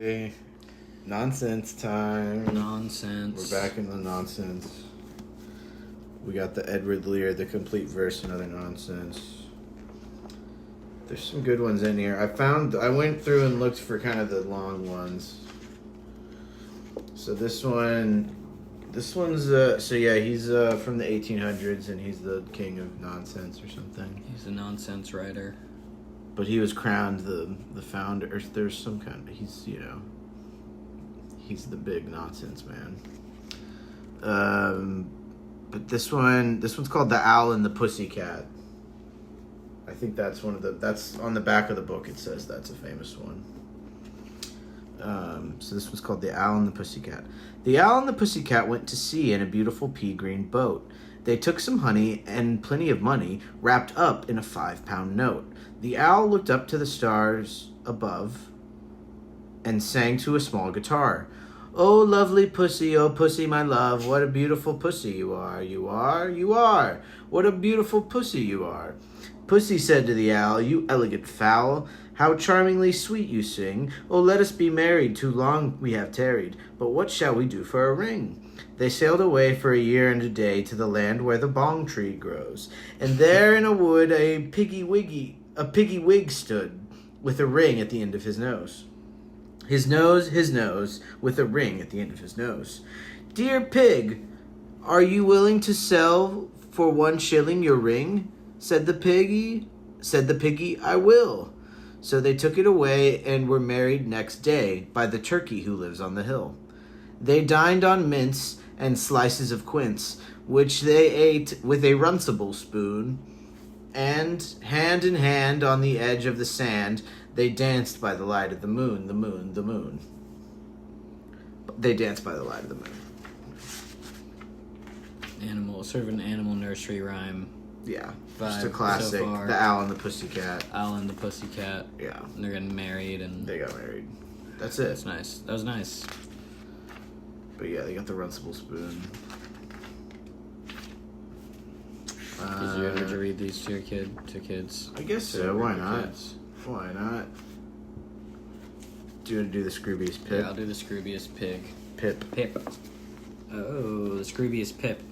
Hey, nonsense time. Nonsense. We're back in the nonsense. We got the Edward Lear, the complete verse, and other nonsense. There's some good ones in here. I went through and looked for kind of the long ones. So he's from the 1800s, and he's the king of nonsense or something. He's a nonsense writer. But he was crowned the founder. Or there's some kind of he's the big nonsense man. But this one's called The Owl and the Pussycat. I think that's that's on the back of the book. It says that's a famous one. So this one's called The Owl and the Pussycat. The owl and the pussycat went to sea in a beautiful pea-green boat. They took some honey and plenty of money wrapped up in a 5-pound note. The owl looked up to the stars above and sang to a small guitar. "Oh, lovely pussy, oh pussy, my love, what a beautiful pussy you are, you are, you are. What a beautiful pussy you are." Pussy said to the owl, "You elegant fowl, how charmingly sweet you sing. Oh, let us be married, too long we have tarried. But what shall we do for a ring?" They sailed away for a year and a day to the land where the bong tree grows. And there in a wood a piggy wig stood, with a ring at the end of his nose. His nose, with a ring at the end of his nose. "Dear pig, are you willing to sell for 1 shilling your ring?" Said the piggy, "I will." So they took it away and were married next day by the turkey who lives on the hill. They dined on mince and slices of quince, which they ate with a runcible spoon, and hand in hand on the edge of the sand, they danced by the light of the moon, the moon, the moon. They danced by the light of the moon. Sort of an animal nursery rhyme. Yeah, Vibe just a classic. so far. The Owl and the Pussycat. Owl and the Pussycat. Yeah. And they're getting married and... They got married. That's it. That's nice. That was nice. But yeah, they got the runcible spoon. Did you ever read these to your kids? I guess so. Why not? Why not? Do you want to do the Scroobius Pip? Yeah, I'll do the Scroobius Pip. Pip. Oh, the Scroobius Pip.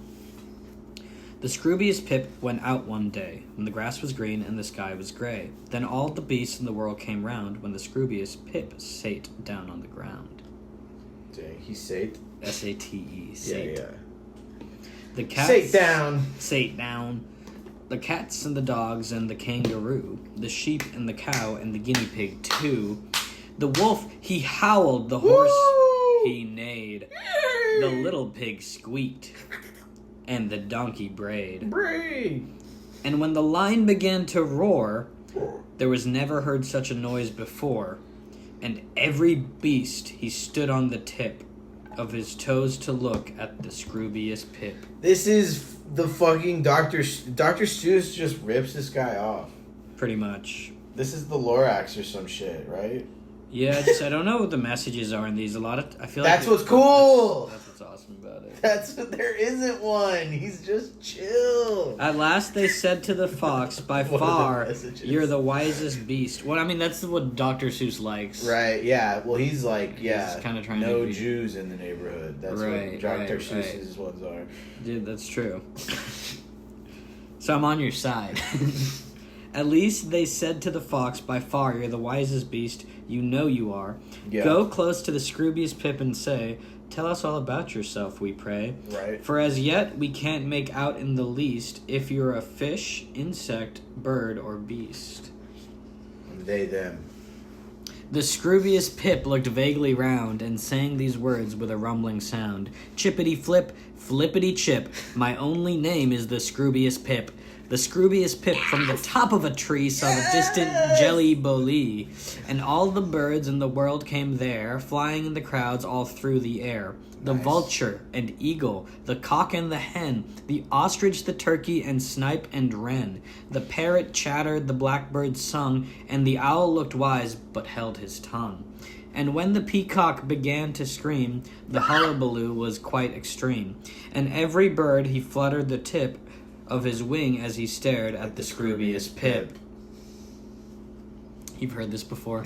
The Scroobius Pip went out one day, when the grass was green and the sky was grey. Then all the beasts in the world came round, when the Scroobius Pip sate down on the ground. Dang, he sate? S-A-T-E, Yeah, sate. yeah. The cats... Sate down. The cats and the dogs and the kangaroo, the sheep and the cow and the guinea pig too. The wolf, he howled, the horse, he neighed. The little pig squeaked. And the donkey brayed. And when the lion began to roar, there was never heard such a noise before. And every beast he stood on the tip of his toes to look at the Scroobius Pip. This is the fucking Dr. Seuss just rips this guy off. Pretty much. This is the Lorax or some shit, right? Yeah, I don't know what the messages are in these. I feel like that's what's cool. That's what's awesome about it. There isn't one. He's just chill. At last they said to the fox, "By far, you're the wisest beast." Well, I mean, that's what Dr. Seuss likes. Right, yeah. Well, he's like, He's kind of trying no to be... Jews in the neighborhood. That's what Dr. Seuss's ones are. Dude, that's true. So I'm on your side. At least they said to the fox, "By far, you're the wisest beast. You know you are. Yeah. Go close to the Scroobius Pip and say, 'Tell us all about yourself, we pray. Right. For as yet we can't make out in the least if you're a fish, insect, bird, or beast.'" They, them. The Scroobius Pip looked vaguely round and sang these words with a rumbling sound. "Chippity flip, flippity chip. My only name is the Scroobius Pip." The Scroobius Pip from the top of a tree saw the distant Jelly Bolee, and all the birds in the world came there, flying in the crowds all through the air. The vulture and eagle, the cock and the hen, the ostrich, the turkey, and snipe and wren. The parrot chattered, the blackbird sung, and the owl looked wise but held his tongue. And when the peacock began to scream, the hullabaloo was quite extreme, and every bird he fluttered the tip of his wing as he stared at the Scroobius Pip. You've heard this before.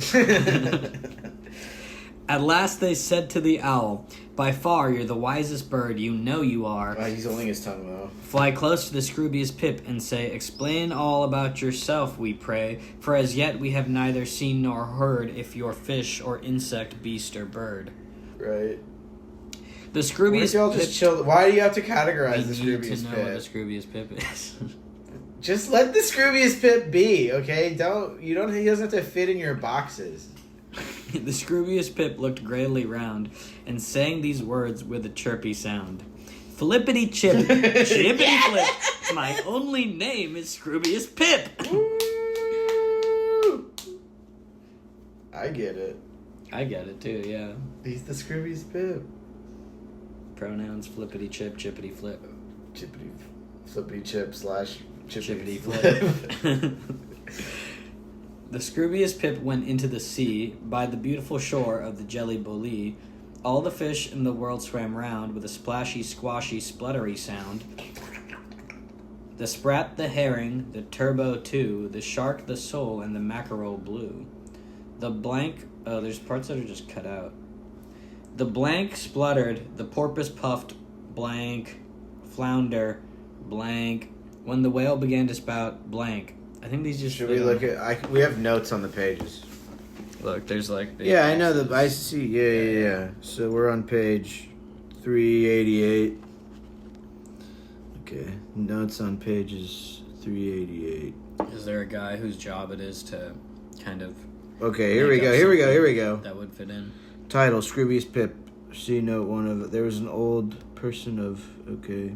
At last they said to the owl, "By far you're the wisest bird, you know you are. He's holding his tongue, though. Fly close to the Scroobius Pip and say, 'Explain all about yourself, we pray, for as yet we have neither seen nor heard if you're fish or insect, beast or bird.'" Right. The Scroobius y'all Pip... just chill? Why do you have to categorize the need Scroobius to know Pip? what the Scroobius Pip is. Just let the Scroobius Pip be, okay? He doesn't have to fit in your boxes. The Scroobius Pip looked grayly round, and sang these words with a chirpy sound. "Flippity chip, chippity flip, my only name is Scroobius Pip." Woo! I get it. I get it too, yeah. He's the Scroobius Pip. Pronouns flippity chip, chippity flip. Chippity, flippity chip / Chippity chippity flip. flip. The Scroobius Pip went into the sea by the beautiful shore of the Jelly Bolee. All the fish in the world swam round with a splashy, squashy, spluttery sound. The sprat, the herring, the turbot too, the shark, the sole, and the mackerel blue. The blank... Oh, there's parts that are just cut out. The blank spluttered, the porpoise puffed, blank, flounder, blank. When the whale began to spout, blank. I think these just... Should we look at... we have notes on the pages. Look, there's like... Yeah, I know. I see. Yeah. So we're on page 388. Okay. Notes on pages 388. Is there a guy whose job it is to kind of... Okay, here we go. That would fit in. Title, Scroobius Pip. See note one of... There was an old person of... Okay.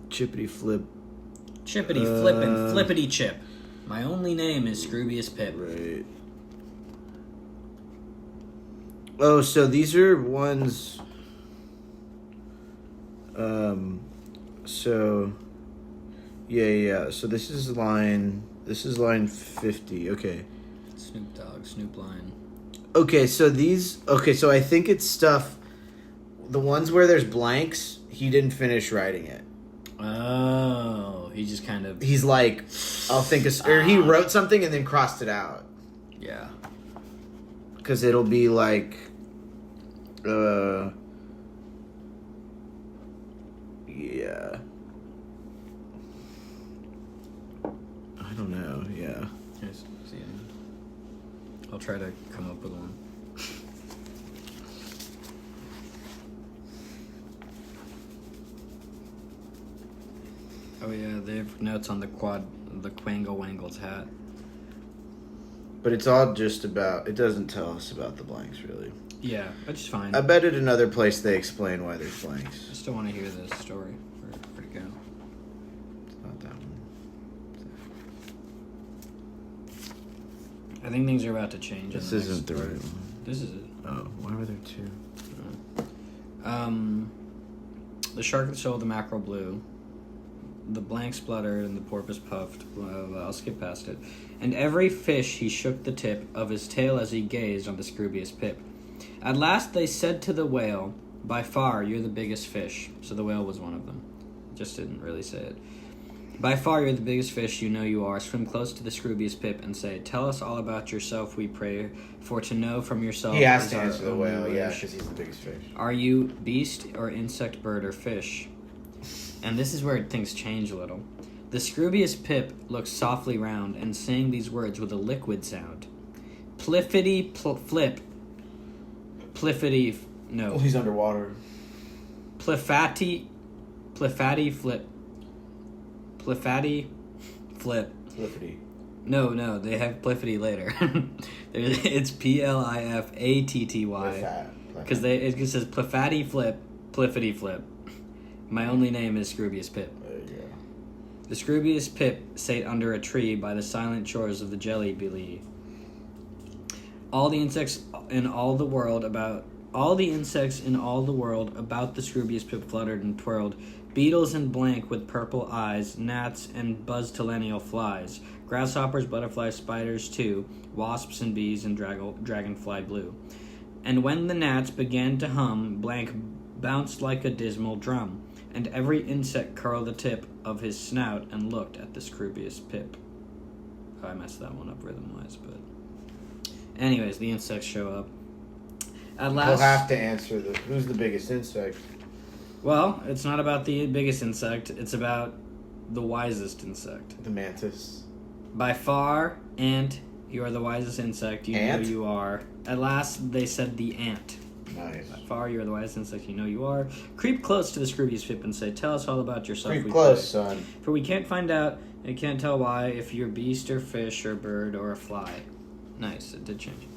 Chippity flip. Chippity flip and flippity chip. My only name is Scroobius Pip. Right. Oh, so these are ones... So... Yeah. So this is line 50. Okay. Snoop Dogg, Snoop Lion. Okay, so these... Okay, so I think it's stuff... The ones where there's blanks, he didn't finish writing it. Oh, he just kind of... He's like, I'll think of... Or he wrote something and then crossed it out. Yeah. Because it'll be like... Yeah. I don't know, yeah. Here's, see, I'll try to come up with one. Oh yeah, they have notes on the Quangle Wangle's hat. But it's all just about... It doesn't tell us about the blanks, really. Yeah, which is fine. I bet at another place they explain why there's blanks. I still want to hear this story. Where'd it go? It's not that one. I think things are about to change. This isn't the right one. This is it. Oh, why were there two? The shark that sold the mackerel blue. The blank spluttered and the porpoise puffed. Blah, blah, blah. I'll skip past it. And every fish he shook the tip of his tail as he gazed on the Scroobius Pip. At last they said to the whale, "By far you're the biggest fish." So the whale was one of them. Just didn't really say it. "By far you're the biggest fish, you know you are. Swim close to the Scroobius Pip and say, 'Tell us all about yourself, we pray, for to know from yourself.'" He has is to our answer the only whale, yeah, wish. because he's the biggest fish. "Are you beast or insect, bird or fish?" And this is where things change a little. The Scroobius Pip looked softly round and sang these words with a liquid sound. Pliffity flip. Pliffity... No. Oh, he's underwater. Pliffati flip. Pliffati flip. Flippity. No, they have pliffity later. It's Plifatty. Because it says pliffati flip, pliffity flip. My only name is Scroobius Pip. There you go. The Scroobius Pip sate under a tree by the silent shores of the Jelly Bolee. All the insects in all the world about the Scroobius Pip fluttered and twirled. Beetles and blank with purple eyes, gnats and buzztillennial flies, grasshoppers, butterflies, spiders too, wasps and bees and dragonfly blue. And when the gnats began to hum, blank bounced like a dismal drum, and every insect curled the tip of his snout and looked at the Scroobius Pip. Oh, I messed that one up rhythm-wise, but... Anyways, the insects show up. At We'll have to answer who's the biggest insect. Well, it's not about the biggest insect. It's about the wisest insect. The mantis. By far, ant, you are the wisest insect. You Ant? know you are. At last, they said the ant. Nice. By far, you are the wisest insect. You know you are. Creep close to the Scroobius Pip and say, tell us all about yourself. Creep close, son. For we can't find out and can't tell why if you're beast or fish or bird or a fly. Nice, it did change.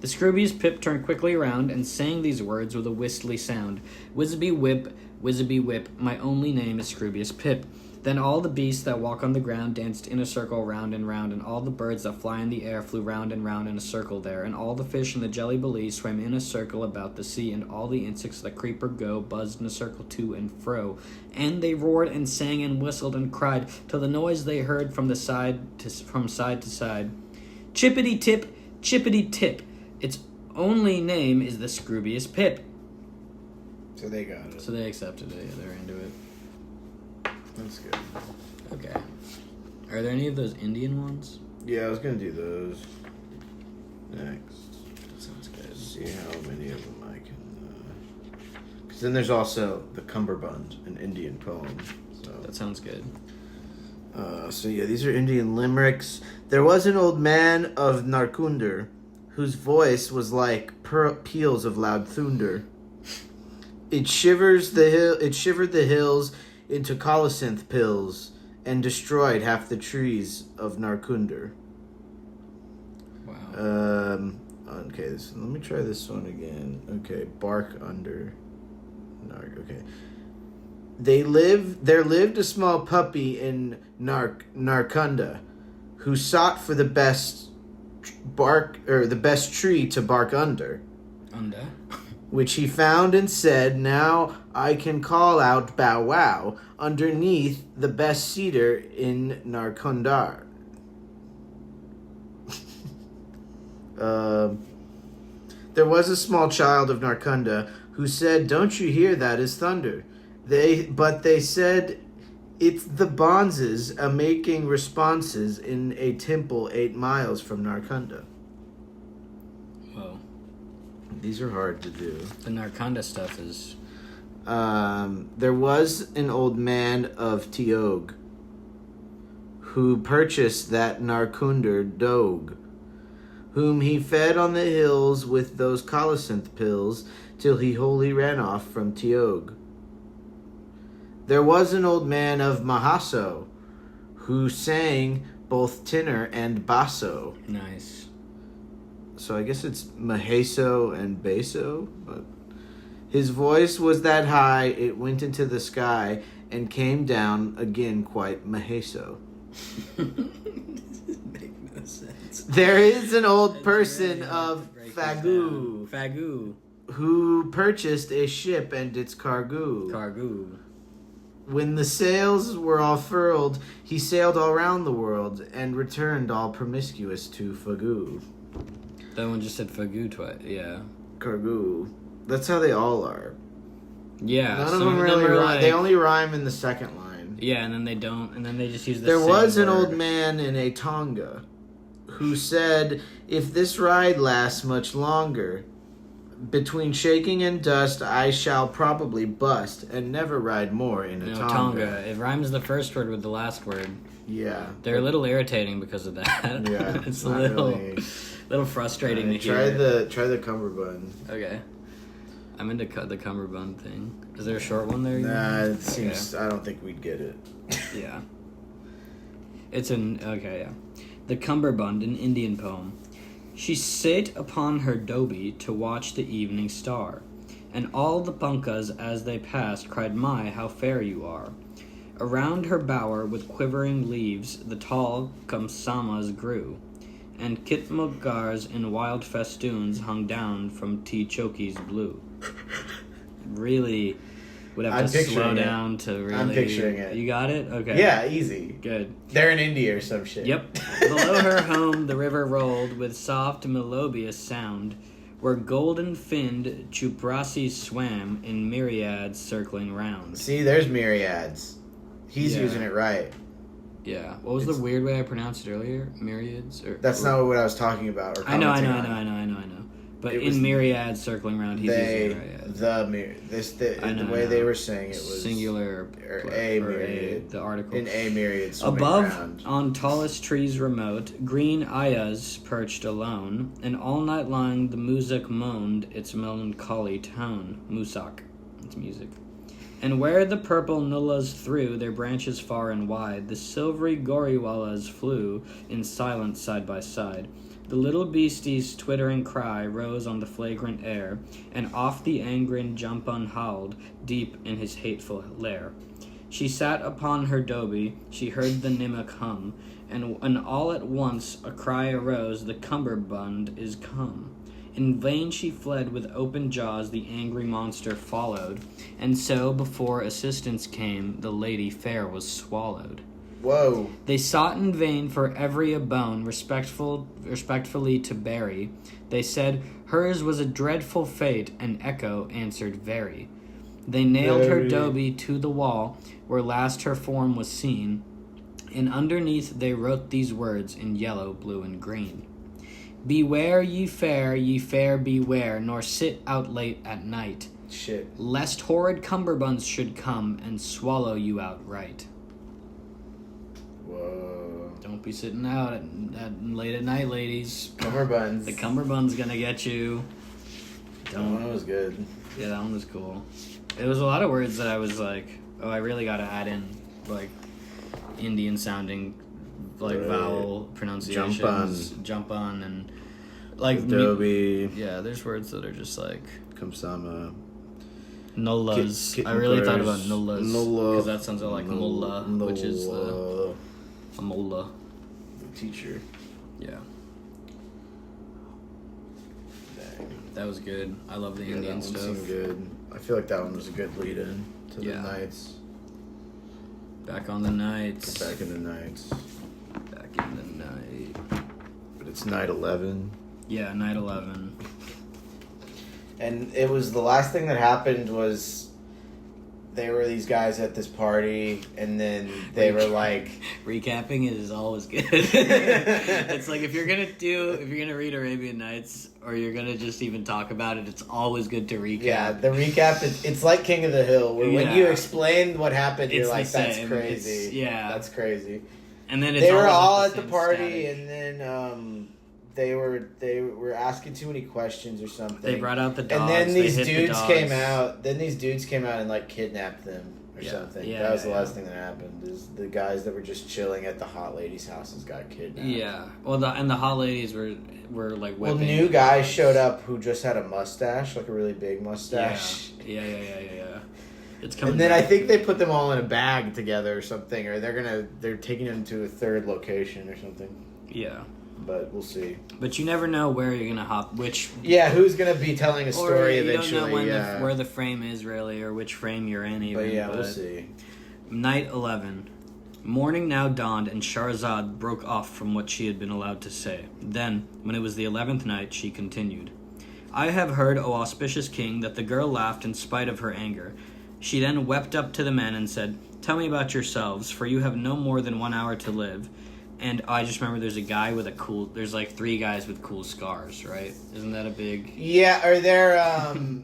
The Scroobius Pip turned quickly around and sang these words with a whistly sound. Whizzby whip, my only name is Scroobius Pip. Then all the beasts that walk on the ground danced in a circle round and round, and all the birds that fly in the air flew round and round in a circle there, and all the fish and the jelly bellies swam in a circle about the sea, and all the insects that creep or go buzzed in a circle to and fro. And they roared and sang and whistled and cried, till the noise they heard from side to side. Chippity tip, its only name is the Scroobius Pip. So they got it. So they accepted it, yeah, they're into it. That's good. Okay. Are there any of those Indian ones? Yeah, I was gonna do those next. That sounds good. See how many of them I can. Because then there's also the Cummerbund, an Indian poem. So That sounds good. So yeah, these are Indian limericks. There was an old man of Narkunder, whose voice was like peals of loud thunder. It shivered the hills into colocynth pills, and destroyed half the trees of Narkunder. Wow. Okay, let me try this one again. Okay, bark under. Okay. There lived a small puppy in Narkunda, who sought for the best tree to bark under. Under? Which he found and said, now I can call out bow wow underneath the best cedar in Narkundar. There was a small child of Narkunda who said, don't you hear that is thunder? But they said, it's the bonzes a-making responses in a temple 8 miles from Narkunda. Whoa. These are hard to do. The Narkanda stuff is... There was an old man of Tiog who purchased that Narkunder dog, whom he fed on the hills with those colocynth pills till he wholly ran off from Tiog. There was an old man of Mahaso who sang both tenor and basso. Nice. So I guess it's Maheso and Basso, but his voice was that high it went into the sky and came down again quite Maheso. Make no sense. There is an old person really of Fagu. Fagu who purchased a ship and its cargo. Cargo. When the sails were all furled, he sailed all round the world and returned all promiscuous to Fagu. That one just said Fagu twice. Yeah. Cargo. That's how they all are. Yeah. None of some them really are rhyme. like- They only rhyme in the second line. Yeah, and then they don't, and then they just use the There same was an word. old man in a Tonga who said, if this ride lasts much longer, between shaking and dust, I shall probably bust and never ride more in a No, Tonga. Tonga. It rhymes the first word with the last word. Yeah. They're a little irritating because of that. Yeah. It's a not little, really. little frustrating to Try hear. try the cummerbund. Okay. I'm into the cummerbund thing. Is there a short one there? Nah, it seems. I don't think we'd get it. Yeah. Okay, yeah. The Cummerbund, an Indian poem. She sate upon her dobi to watch the evening star, and all the punkas as they passed cried, my, how fair you are. Around her bower with quivering leaves the tall kamsamas grew, and kitmogars in wild festoons hung down from tea chokis blue. Really would have I'm to slow picturing it. down to really... I'm picturing it. You got it? Okay. Yeah, easy. Good. They're in India or some shit. Yep. Below her home the river rolled with soft melodious sound, where golden-finned chuprasis swam in myriads circling round. See, there's myriads. He's Yeah. using it right. Yeah. What was the weird way I pronounced it earlier? Myriads? That's not what I was talking about. Or I know. commenting on. But It was in myriads circling around, he's using myriads. The way they were saying it was singular or a myriad. The article. In a myriad swimming Above, around. on tallest trees remote, green ayahs perched alone, and all night long the muzak moaned its melancholy tone. Musak. It's music. And where the purple nullahs threw their branches far and wide, the silvery goriwallas flew in silence side by side. The little beastie's twittering cry rose on the flagrant air, and off the angrin Jampan howled deep in his hateful lair. She sat upon her dobie, she heard the nimmock hum, and all at once a cry arose, the cummerbund is come. In vain she fled with open jaws, the angry monster followed, and so before assistance came, the lady fair was swallowed. Whoa. They sought in vain for every a bone respectfully to bury. They said hers was a dreadful fate, and Echo answered very. They nailed her dobie to the wall, where last her form was seen, and underneath they wrote these words in yellow, blue, and green. Beware, ye fair beware, nor sit out late at night. Shit. Lest horrid cummerbunds should come and swallow you outright. Whoa. Don't be sitting out at late at night, ladies. Cummerbuns. The cummerbund's gonna get you. That one was good. Yeah, that one was cool. It was a lot of words that I was like, oh, I really gotta add in, like, Indian sounding, like, vowel pronunciations. Jump on, and, like... Adobe. Yeah, there's words that are just, like... Kamsama. Nullas. I really thought about nullas. Nulla. Because that sounds like mullah, which is a mullah. The teacher. Yeah. Dang. That was good. I love the Indian that stuff. One seemed good. I feel like that one was a good lead-in to the Knights. Back on the Knights. Back in the Knights. Back in the night. But it's night 11. Yeah, night 11. And it was the last thing that happened was there were these guys at this party, and then they were like... Recapping it is always good. It's like if you're gonna read Arabian Nights, or you're gonna just even talk about it, it's always good to recap. Yeah, the recap, it's like King of the Hill, where when you explain what happened, you're like, that's crazy. That's crazy. And then they were all at the party, and then they were asking too many questions or something. They brought out the dogs. And then these dudes came out. And like kidnapped them or something. Yeah, that was the last thing that happened. Is the guys that were just chilling at the hot ladies' houses got kidnapped. Yeah. Well, the hot ladies were like whipping. Well, new guys showed up who just had a mustache, like a really big mustache. Yeah. It's coming. And then I think they put them all in a bag together or something, or they're taking them to a third location or something. Yeah. But we'll see. But you never know where you're gonna hop. Who's gonna be telling a story eventually? You don't know where the frame is really, or which frame you're in. Even. But we'll see. Night 11. Morning now dawned, and Shahrazad broke off from what she had been allowed to say. Then, when it was the 11th night, she continued. I have heard, O auspicious king, that the girl laughed in spite of her anger. She then wept up to the men and said, Tell me about yourselves, for you have no more than 1 hour to live. And I just remember there's like 3 guys with cool scars, right? Isn't that a big... Yeah, or they're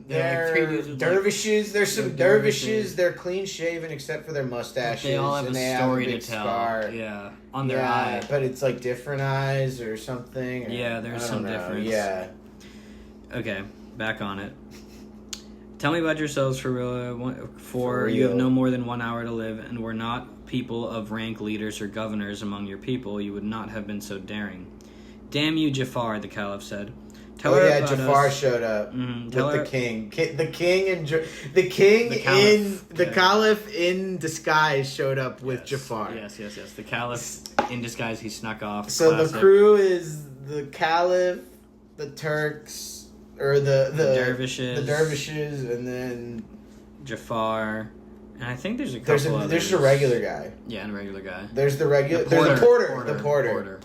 like dervishes. There's some dervishes. They're clean shaven except for their mustaches. They all have a story to tell. Scar. Yeah, on their eye. But it's like different eyes or something. There's some difference. Yeah. Okay, back on it. Tell me about yourselves for real. You have no more than 1 hour to live, and were not people of rank, leaders or governors among your people, you would not have been so daring. Damn you, Jafar, the Caliph said. Jafar showed up with the king. The Caliph in disguise showed up with Jafar. Yes. The Caliph in disguise, he snuck off. So classic. The crew is the Caliph, the Turks, or the dervishes, and then Jafar, and I think there's a couple there's a regular guy. Yeah, and a regular guy. There's the regular. There's the porter.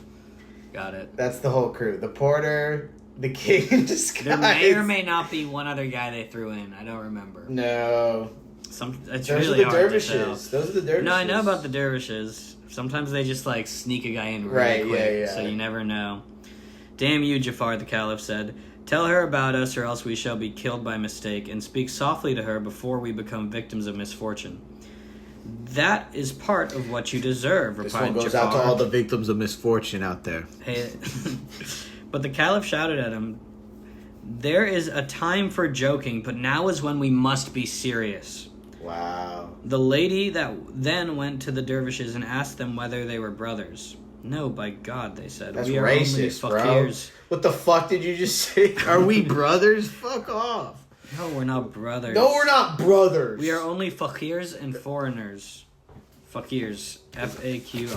Got it. That's the whole crew. The porter, the king in disguise. There may or may not be one other guy they threw in. I don't remember. No. It's really hard to tell. Those are the dervishes. No, I know about the dervishes. Sometimes they just, like, sneak a guy in really Right, quick, yeah. so you never know. Damn you, Jafar, the Caliph said. Tell her about us, or else we shall be killed by mistake, and speak softly to her before we become victims of misfortune. That is part of what you deserve, replied Jafar. This one goes out to all the victims of misfortune out there. Hey, but the Caliph shouted at him, there is a time for joking, but now is when we must be serious. Wow. The lady that then went to the dervishes and asked them whether they were brothers. No, by God, they said. That's we are racist, only bro. fakirs. What the fuck did you just say? Are we brothers? Fuck off. No, we're not brothers. No, we're not brothers. We are only fakirs and foreigners. Fakirs. Fakirs.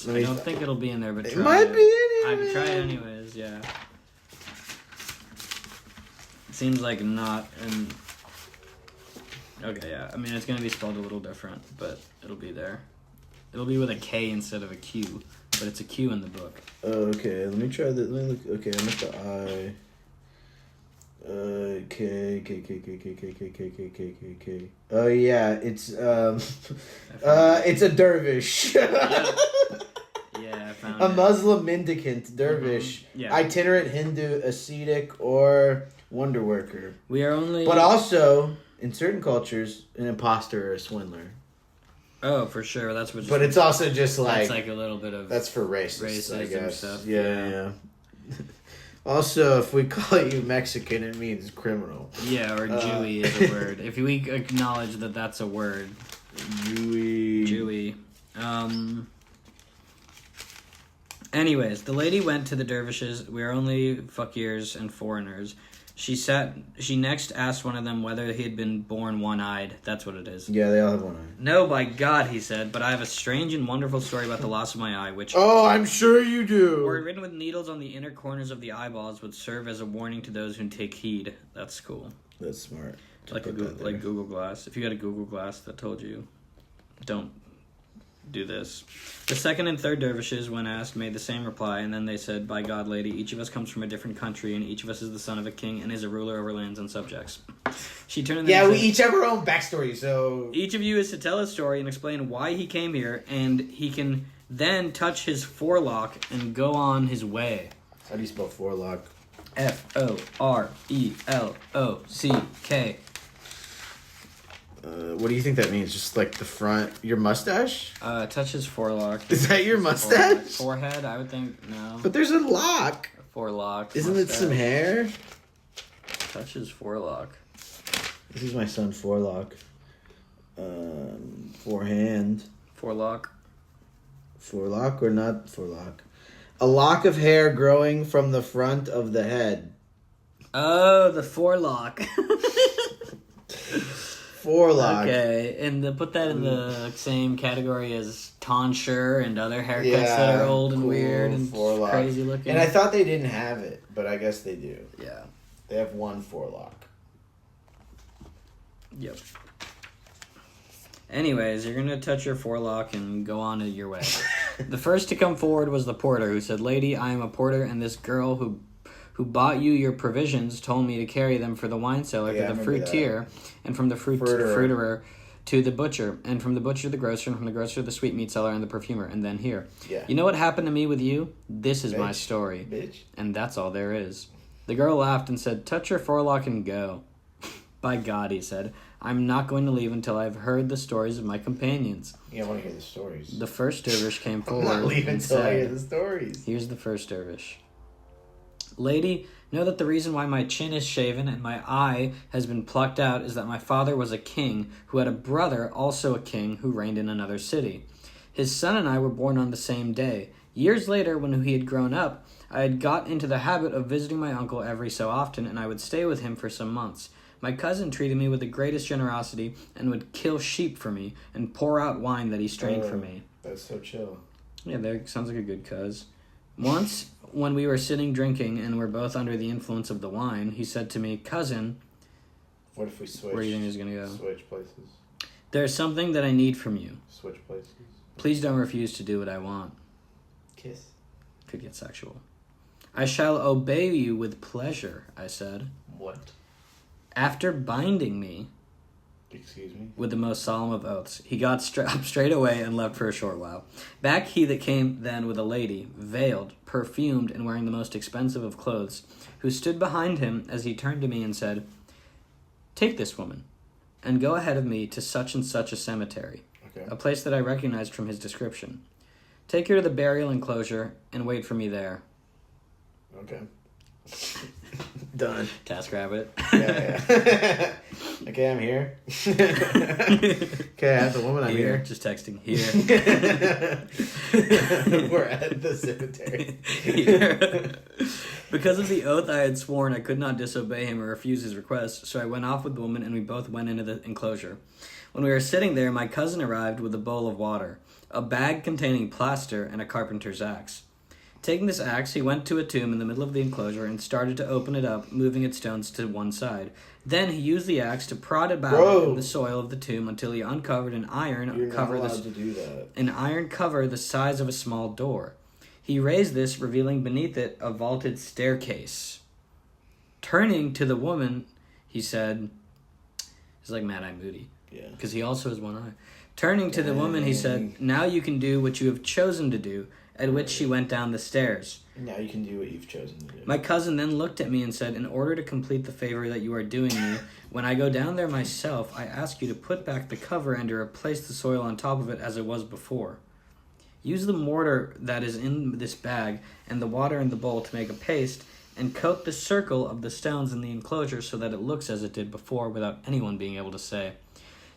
I don't think it'll be in there, but try it. Might be anyway. I'd try it anyways, yeah. Seems like not, and... Okay, yeah. I mean, it's going to be spelled a little different, but it'll be there. It'll be with a K instead of a Q, but it's a Q in the book. Okay, let me try that. Let me look. Okay, I'm at the I. K. Oh yeah, it's it's a dervish. Yeah, I found a Muslim mendicant dervish, Yeah. itinerant Hindu ascetic or wonder worker. We are only... But also, in certain cultures, an imposter or a swindler. Oh, for sure. That's what. But it's also just like... That's like a little bit of... That's for racists, racism I guess. stuff. Yeah. Also, if we call you Mexican, it means criminal. Yeah, or Jewy is a word. If we acknowledge that that's a word. Jewy. Anyways, the lady went to the dervishes. We are only fakirs and foreigners. She next asked one of them whether he had been born one-eyed. That's what it is. Yeah, they all have one eye. No, by God, he said, but I have a strange and wonderful story about the loss of my eye, which... Oh, I'm sure you do! Were written with needles on the inner corners of the eyeballs would serve as a warning to those who take heed. That's cool. That's smart. Like Google Glass. If you had a Google Glass that told you, don't do this. The second and third dervishes, when asked, made the same reply, and then they said, by God, lady, each of us comes from a different country, and each of us is the son of a king and is a ruler over lands and subjects. She turned to them and we said, each have our own backstory, so... Each of you is to tell his story and explain why he came here, and he can then touch his forelock and go on his way. How do you spell forelock? Forelock. What do you think that means? Just like the front... Your mustache? Touch his forelock. Is that your mustache? Forehead, I would think, no. But there's a lock. Forelock. Isn't it some hair? Touch his forelock. This is my son, Forelock. Forehand. Forelock. Forelock or not forelock? A lock of hair growing from the front of the head. Oh, the forelock. Forelock. Okay, and put that in the same category as tonsure and other haircuts that are old and weird and forelock. Crazy looking. And I thought they didn't have it, but I guess they do. Yeah. They have one forelock. Yep. Anyways, you're going to touch your forelock and go on your way. The first to come forward was the porter, who said, Lady, I am a porter, and this girl who bought you your provisions told me to carry them for the wine seller to the fruitier, and from the fruiterer to the butcher, and from the butcher to the grocer, and from the grocer to the sweetmeat seller and the perfumer, and then here. Yeah. You know what happened to me with you? This is my story. Bitch. And that's all there is. The girl laughed and said, touch your forelock and go. By God, he said, I'm not going to leave until I've heard the stories of my companions. Yeah, I want to hear the stories. The first dervish came forward. I'm not leaving and until I said, hear the stories. Here's the first dervish. Lady, know that the reason why my chin is shaven and my eye has been plucked out is that my father was a king who had a brother, also a king, who reigned in another city. His son and I were born on the same day. Years later, when he had grown up, I had got into the habit of visiting my uncle every so often, and I would stay with him for some months. My cousin treated me with the greatest generosity and would kill sheep for me and pour out wine that he strained for me. That's so chill. Yeah, that sounds like a good cuz. Once, when we were sitting drinking and were both under the influence of the wine, he said to me, Cousin... What if we switch? Where do you think he's going to go? Switch places. There's something that I need from you. Switch places. Please don't refuse to do what I want. Kiss. Could get sexual. I shall obey you with pleasure, I said. What? After binding me, Excuse me? With the most solemn of oaths. He got up straight away and left for a short while. Back he that came then with a lady, veiled, perfumed, and wearing the most expensive of clothes, who stood behind him as he turned to me and said, "Take this woman, and go ahead of me to such and such a cemetery, a place that I recognized from his description. Take her to the burial enclosure and wait for me there." Okay. Done. TaskRabbit. Yeah. Okay, I'm here. Okay, I have the woman. I'm here. Just texting. Here. We're at the cemetery. Here. Because of the oath I had sworn, I could not disobey him or refuse his request, so I went off with the woman and we both went into the enclosure. When we were sitting there, my cousin arrived with a bowl of water, a bag containing plaster, and a carpenter's axe. Taking this axe, he went to a tomb in the middle of the enclosure and started to open it up, moving its stones to one side. Then he used the axe to prod about in the soil of the tomb until he uncovered an iron cover. An iron cover the size of a small door. He raised this, revealing beneath it a vaulted staircase. Turning to the woman, he said, "It's like Mad Eye Moody." Yeah. Because he also has one eye. Turning to the woman, he said, "Now you can do what you have chosen to do," at which she went down the stairs. Now you can do what you've chosen to do. My cousin then looked at me and said, "In order to complete the favor that you are doing me, when I go down there myself, I ask you to put back the cover and to replace the soil on top of it as it was before. Use the mortar that is in this bag and the water in the bowl to make a paste, and coat the circle of the stones in the enclosure so that it looks as it did before without anyone being able to say,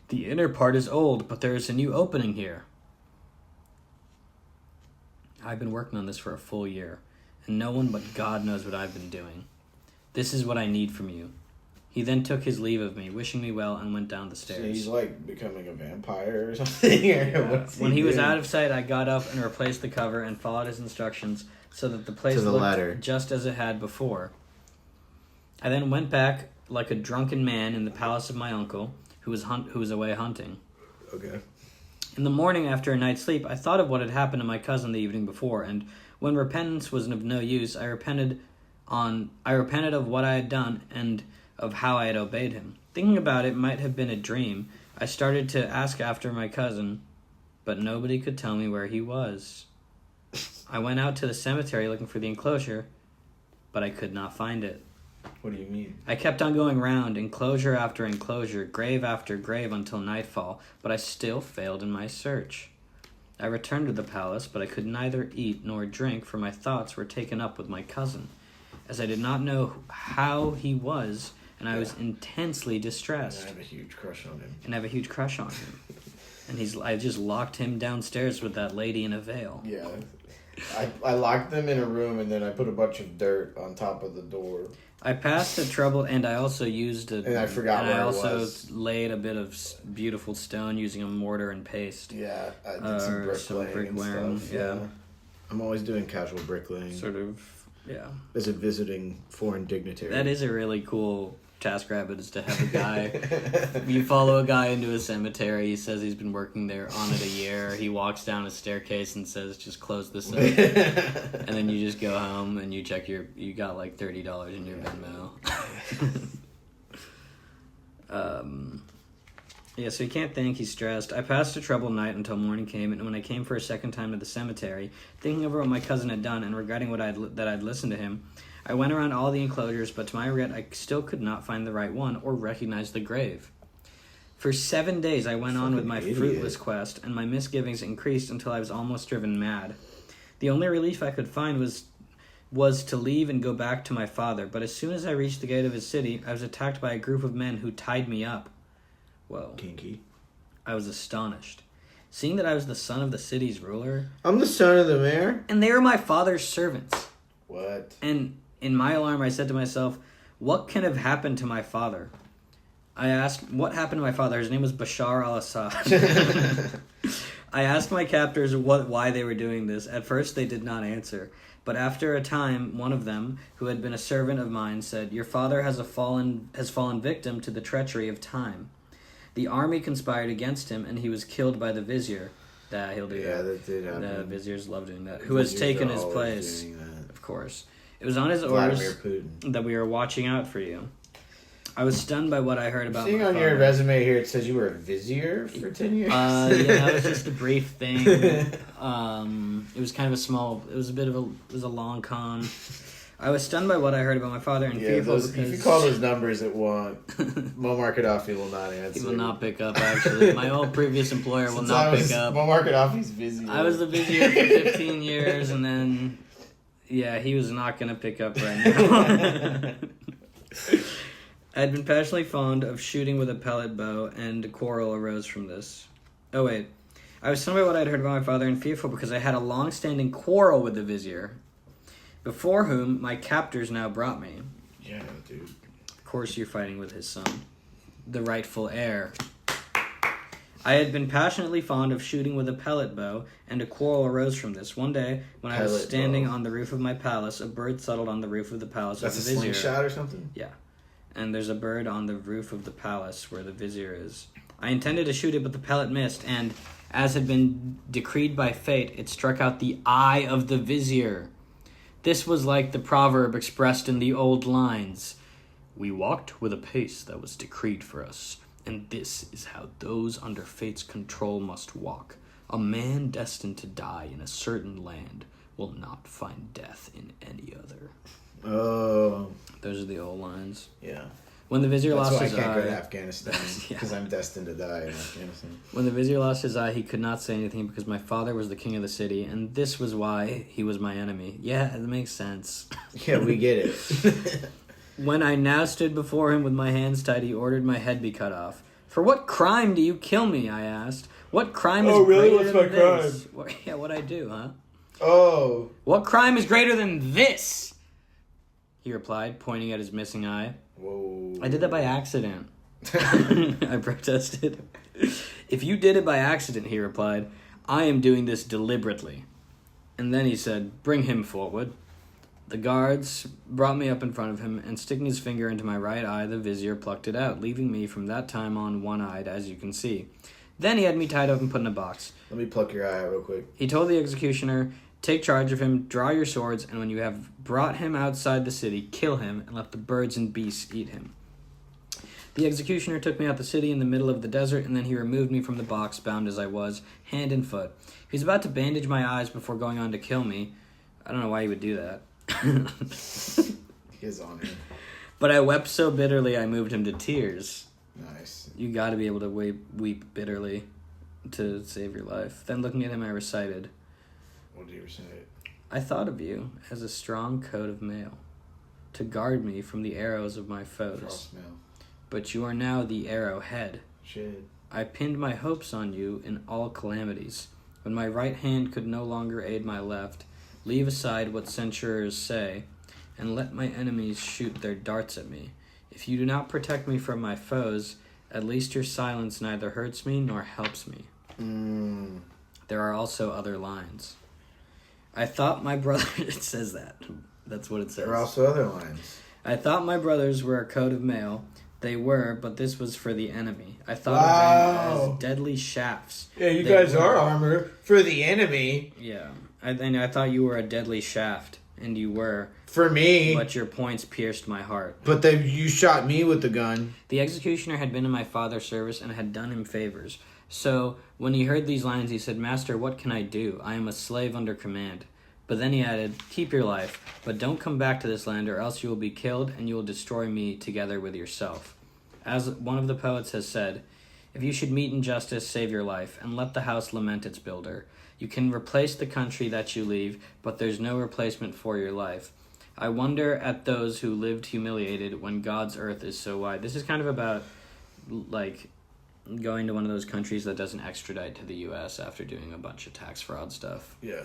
'The inner part is old, but there is a new opening here.'" I've been working on this for a full year, and no one but God knows what I've been doing. This is what I need from you. He then took his leave of me, wishing me well, and went down the stairs. So he's like becoming a vampire or something? When he was out of sight, I got up and replaced the cover and followed his instructions so that the place looked just as it had before. I then went back like a drunken man in the palace of my uncle, who was away hunting. Okay. In the morning, after a night's sleep, I thought of what had happened to my cousin the evening before, and when repentance was of no use, I repented of what I had done and of how I had obeyed him. Thinking about it might have been a dream, I started to ask after my cousin, but nobody could tell me where he was. I went out to the cemetery looking for the enclosure, but I could not find it. What do you mean? I kept on going round, enclosure after enclosure, grave after grave until nightfall, but I still failed in my search. I returned to the palace, but I could neither eat nor drink, for my thoughts were taken up with my cousin, as I did not know how he was, and I was intensely distressed. And I have a huge crush on him. And I just locked him downstairs with that lady in a veil. Yeah. I locked them in a room, and then I put a bunch of dirt on top of the door. I passed a trouble, and I also used And I forgot where it was. And I also laid a bit of beautiful stone using a mortar and paste. Yeah, I did some bricklaying and stuff. Yeah. I'm always doing casual bricklaying. Sort of, yeah. As a visiting foreign dignitary. That is a really cool TaskRabbit, is to have a guy. You follow a guy into a cemetery, he says he's been working there on it a year, he walks down a staircase and says, "Just close this up." And then you just go home and you check you got like $30 in your Venmo. So he can't think, he's stressed. I passed a troubled night until morning came, and when I came for a second time to the cemetery, thinking over what my cousin had done and regretting that I'd listened to him, I went around all the enclosures, but to my regret, I still could not find the right one or recognize the grave. For 7 days, I went on with my fruitless quest, and my misgivings increased until I was almost driven mad. The only relief I could find was to leave and go back to my father, but as soon as I reached the gate of his city, I was attacked by a group of men who tied me up. Whoa. Kinky. I was astonished. Seeing that I was the son of the city's ruler. I'm the son of the mayor? And they were my father's servants. What? And in my alarm, I said to myself, what can have happened to my father? I asked, what happened to my father? His name was Bashar al-Assad. I asked my captors why they were doing this. At first, they did not answer. But after a time, one of them, who had been a servant of mine, said, "Your father has fallen victim to the treachery of time. The army conspired against him, and he was killed by the vizier." He'll do that. Yeah, that did happen. The viziers love doing that. Who has taken his place. Of course. It was on his Vladimir orders Putin. that we were watching out for you. I was stunned by what I heard about Seeing my on your father. resume here, it says you were a vizier for 10 years. Yeah, that was just a brief thing. It was kind of it was a long con. I was stunned by what I heard about my father and fearful because... If you call those numbers at one, Muammar Gaddafi will not answer. He will not pick up, actually. My old previous employer will not pick up. Muammar Gaddafi's vizier. I was the vizier for 15 years, and then... Yeah, he was not going to pick up right now. I had been passionately fond of shooting with a pellet bow, and a quarrel arose from this. Oh, wait. I was stunned by what I had heard about my father and fearful because I had a long-standing quarrel with the vizier, before whom my captors now brought me. Yeah, dude. Of course you're fighting with his son, the rightful heir. I had been passionately fond of shooting with a pellet bow, and a quarrel arose from this. One day, when I was standing on the roof of my palace, a bird settled on the roof of the palace That's of the a vizier. slingshot or something? Yeah. And there's a bird on the roof of the palace where the vizier is. I intended to shoot it, but the pellet missed, and, as had been decreed by fate, it struck out the eye of the vizier. This was like the proverb expressed in the old lines. We walked with a pace that was decreed for us, and this is how those under fate's control must walk. A man destined to die in a certain land will not find death in any other. Oh. Those are the old lines. Yeah. When the vizier That's lost why his I can't eye... go to Afghanistan, because I'm destined to die in Afghanistan. When the vizier lost his eye, he could not say anything because my father was the king of the city, and this was why he was my enemy. Yeah, that makes sense. Yeah, we get it. When I now stood before him with my hands tied, he ordered my head be cut off. For what crime do you kill me? I asked. What crime is greater than this? Yeah, what'd I do, huh? Oh. What crime is greater than this? He replied, pointing at his missing eye. Whoa. I did that by accident. I protested. If you did it by accident, he replied, I am doing this deliberately. And then he said, bring him forward. The guards brought me up in front of him, and sticking his finger into my right eye, the vizier plucked it out, leaving me from that time on one-eyed, as you can see. Then he had me tied up and put in a box. Let me pluck your eye out real quick. He told the executioner, take charge of him, draw your swords, and when you have brought him outside the city, kill him, and let the birds and beasts eat him. The executioner took me out the city in the middle of the desert, and then he removed me from the box, bound as I was, hand and foot. He was about to bandage my eyes before going on to kill me. I don't know why he would do that. His honor. But I wept so bitterly I moved him to tears. Nice. You gotta be able to weep bitterly to save your life. Then looking at him, I recited, What did you recite? I thought of you as a strong coat of mail, to guard me from the arrows of my foes. Frost mail. But you are now the arrowhead. Shit. I pinned my hopes on you in all calamities. When my right hand could no longer aid my left, leave aside what censurers say, and let my enemies shoot their darts at me. If you do not protect me from my foes, at least your silence neither hurts me nor helps me. There are also other lines. I thought my brother... It says that. That's what it says. There are also other lines. I thought my brothers were a coat of mail. They were, but this was for the enemy. I thought of them as deadly shafts. Yeah, you guys are armor for the enemy. Yeah. I thought you were a deadly shaft, and you were. For me. But your points pierced my heart. But you shot me with the gun. The executioner had been in my father's service and had done him favors. So, when he heard these lines, he said, Master, what can I do? I am a slave under command. But then he added, keep your life, but don't come back to this land, or else you will be killed, and you will destroy me together with yourself. As one of the poets has said, if you should meet injustice, save your life, and let the house lament its builder. You can replace the country that you leave, but there's no replacement for your life. I wonder at those who lived humiliated when God's earth is so wide. This is kind of about, like, going to one of those countries that doesn't extradite to the U.S. after doing a bunch of tax fraud stuff. Yeah.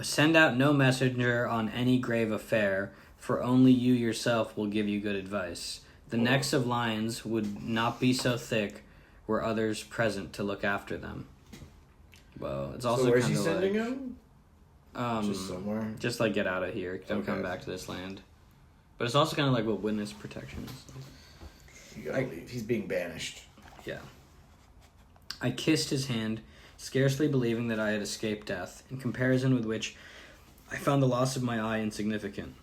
Send out no messenger on any grave affair, for only you yourself will give you good advice. The necks of lions would not be so thick were others present to look after them. Well, it's also so where's kind he of sending like, him? Just somewhere? Just like get out of here. Don't come back to this land. But it's also kind of like what witness protection is. You gotta leave. He's being banished. Yeah. I kissed his hand, scarcely believing that I had escaped death, in comparison with which I found the loss of my eye insignificant.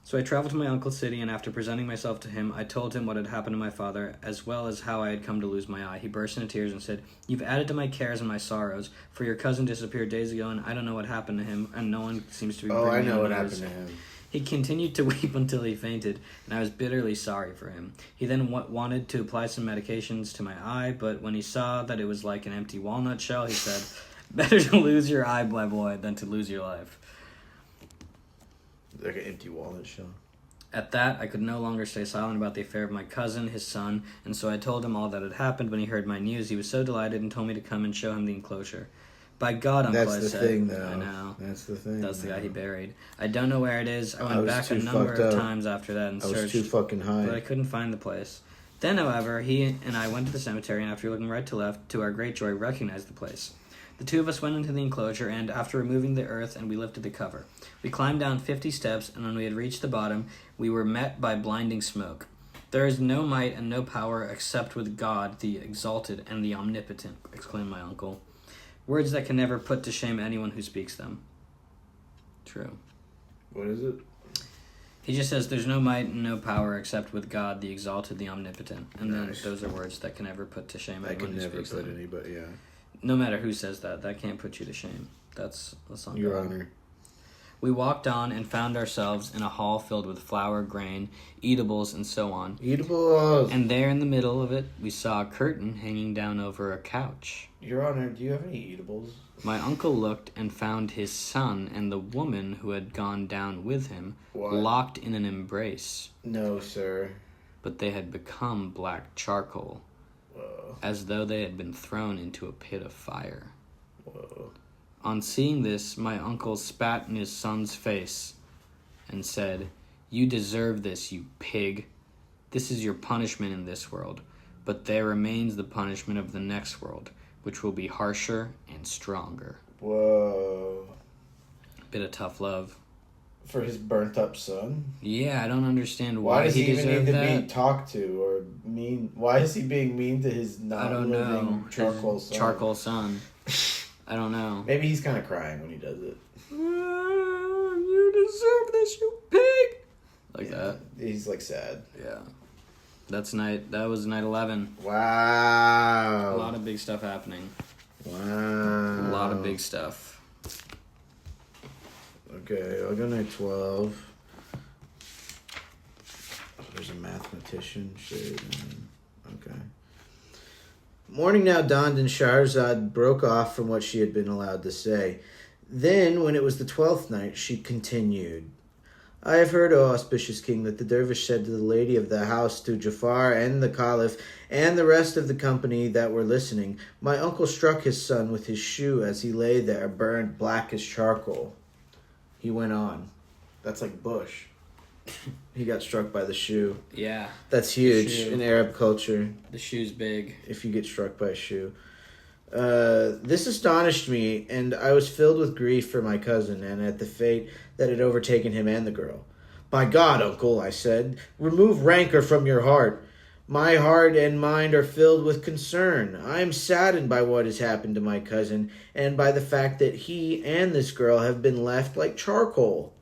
So I traveled to my uncle's city, and after presenting myself to him, I told him what had happened to my father, as well as how I had come to lose my eye. He burst into tears and said, "You've added to my cares and my sorrows, for your cousin disappeared days ago, and I don't know what happened to him, and no one seems to be bringing I know him what news." happened to him. He continued to weep until he fainted, and I was bitterly sorry for him. He then wanted to apply some medications to my eye, but when he saw that it was like an empty walnut shell, he said, "Better to lose your eye, my boy, than to lose your life." Like an empty walnut shell. At that, I could no longer stay silent about the affair of my cousin, his son, and so I told him all that had happened. When he heard my news, he was so delighted and told me to come and show him the enclosure. "By God, Uncle," I said. That's the thing, though. I know. That's the thing. That's the guy he buried. "I don't know where it is. I went back a number of times after that and searched. I was too fucking high. But I couldn't find the place. Then, however, he and I went to the cemetery, and after looking right to left, to our great joy, recognized the place. The two of us went into the enclosure, and after removing the earth, and we lifted the cover. We climbed down 50 steps, and when we had reached the bottom, we were met by blinding smoke. "There is no might and no power except with God, the exalted and the omnipotent," exclaimed my uncle. Words that can never put to shame anyone who speaks them. True. What is it? He just says, "There's no might and no power except with God, the exalted, the omnipotent." And Nice. then those are words that can never put to shame I anyone can who never speaks put them. anybody, yeah. No matter who says that can't put you to shame. That's on Your God. Honor. We walked on and found ourselves in a hall filled with flour, grain, eatables, and so on. Eatables! And there in the middle of it, we saw a curtain hanging down over a couch. Your Honor, do you have any eatables? My uncle looked and found his son and the woman who had gone down with him What? locked in an embrace, No, sir. but they had become black charcoal, Whoa. as though they had been thrown into a pit of fire. Whoa. On seeing this, my uncle spat in his son's face and said, "You deserve this, you pig. This is your punishment in this world, but there remains the punishment of the next world, which will be harsher and stronger." Whoa. Bit of tough love. For his burnt up son? Yeah, I don't understand Why why does he even deserved need to that. be talked to or mean? Why is he being mean to his I don't know. non-living charcoal His son? charcoal son. I don't know. Maybe he's kind of crying when he does it. You deserve this, you pig. Like that. He's like sad. Yeah. That was night 11. Wow. A lot of big stuff happening. Wow. A lot of big stuff. Okay, I'll go night 12. There's a mathematician. Shit. Okay. Morning now dawned, and Shahrazad broke off from what she had been allowed to say. Then, when it was the 12th night, she continued. "I have heard, O auspicious king, that the dervish said to the lady of the house, to Jafar and the caliph, and the rest of the company that were listening, my uncle struck his son with his shoe as he lay there, burned black as charcoal." He went on. That's like Bush. He got struck by the shoe. Yeah. That's huge shoe. in Arab culture, The shoe's big. if you get struck by a shoe. This astonished me, and I was filled with grief for my cousin and at the fate that had overtaken him and the girl. "By God, uncle," I said, "remove rancor from your heart. My heart and mind are filled with concern. I am saddened by what has happened to my cousin, and by the fact that he and this girl have been left like charcoal.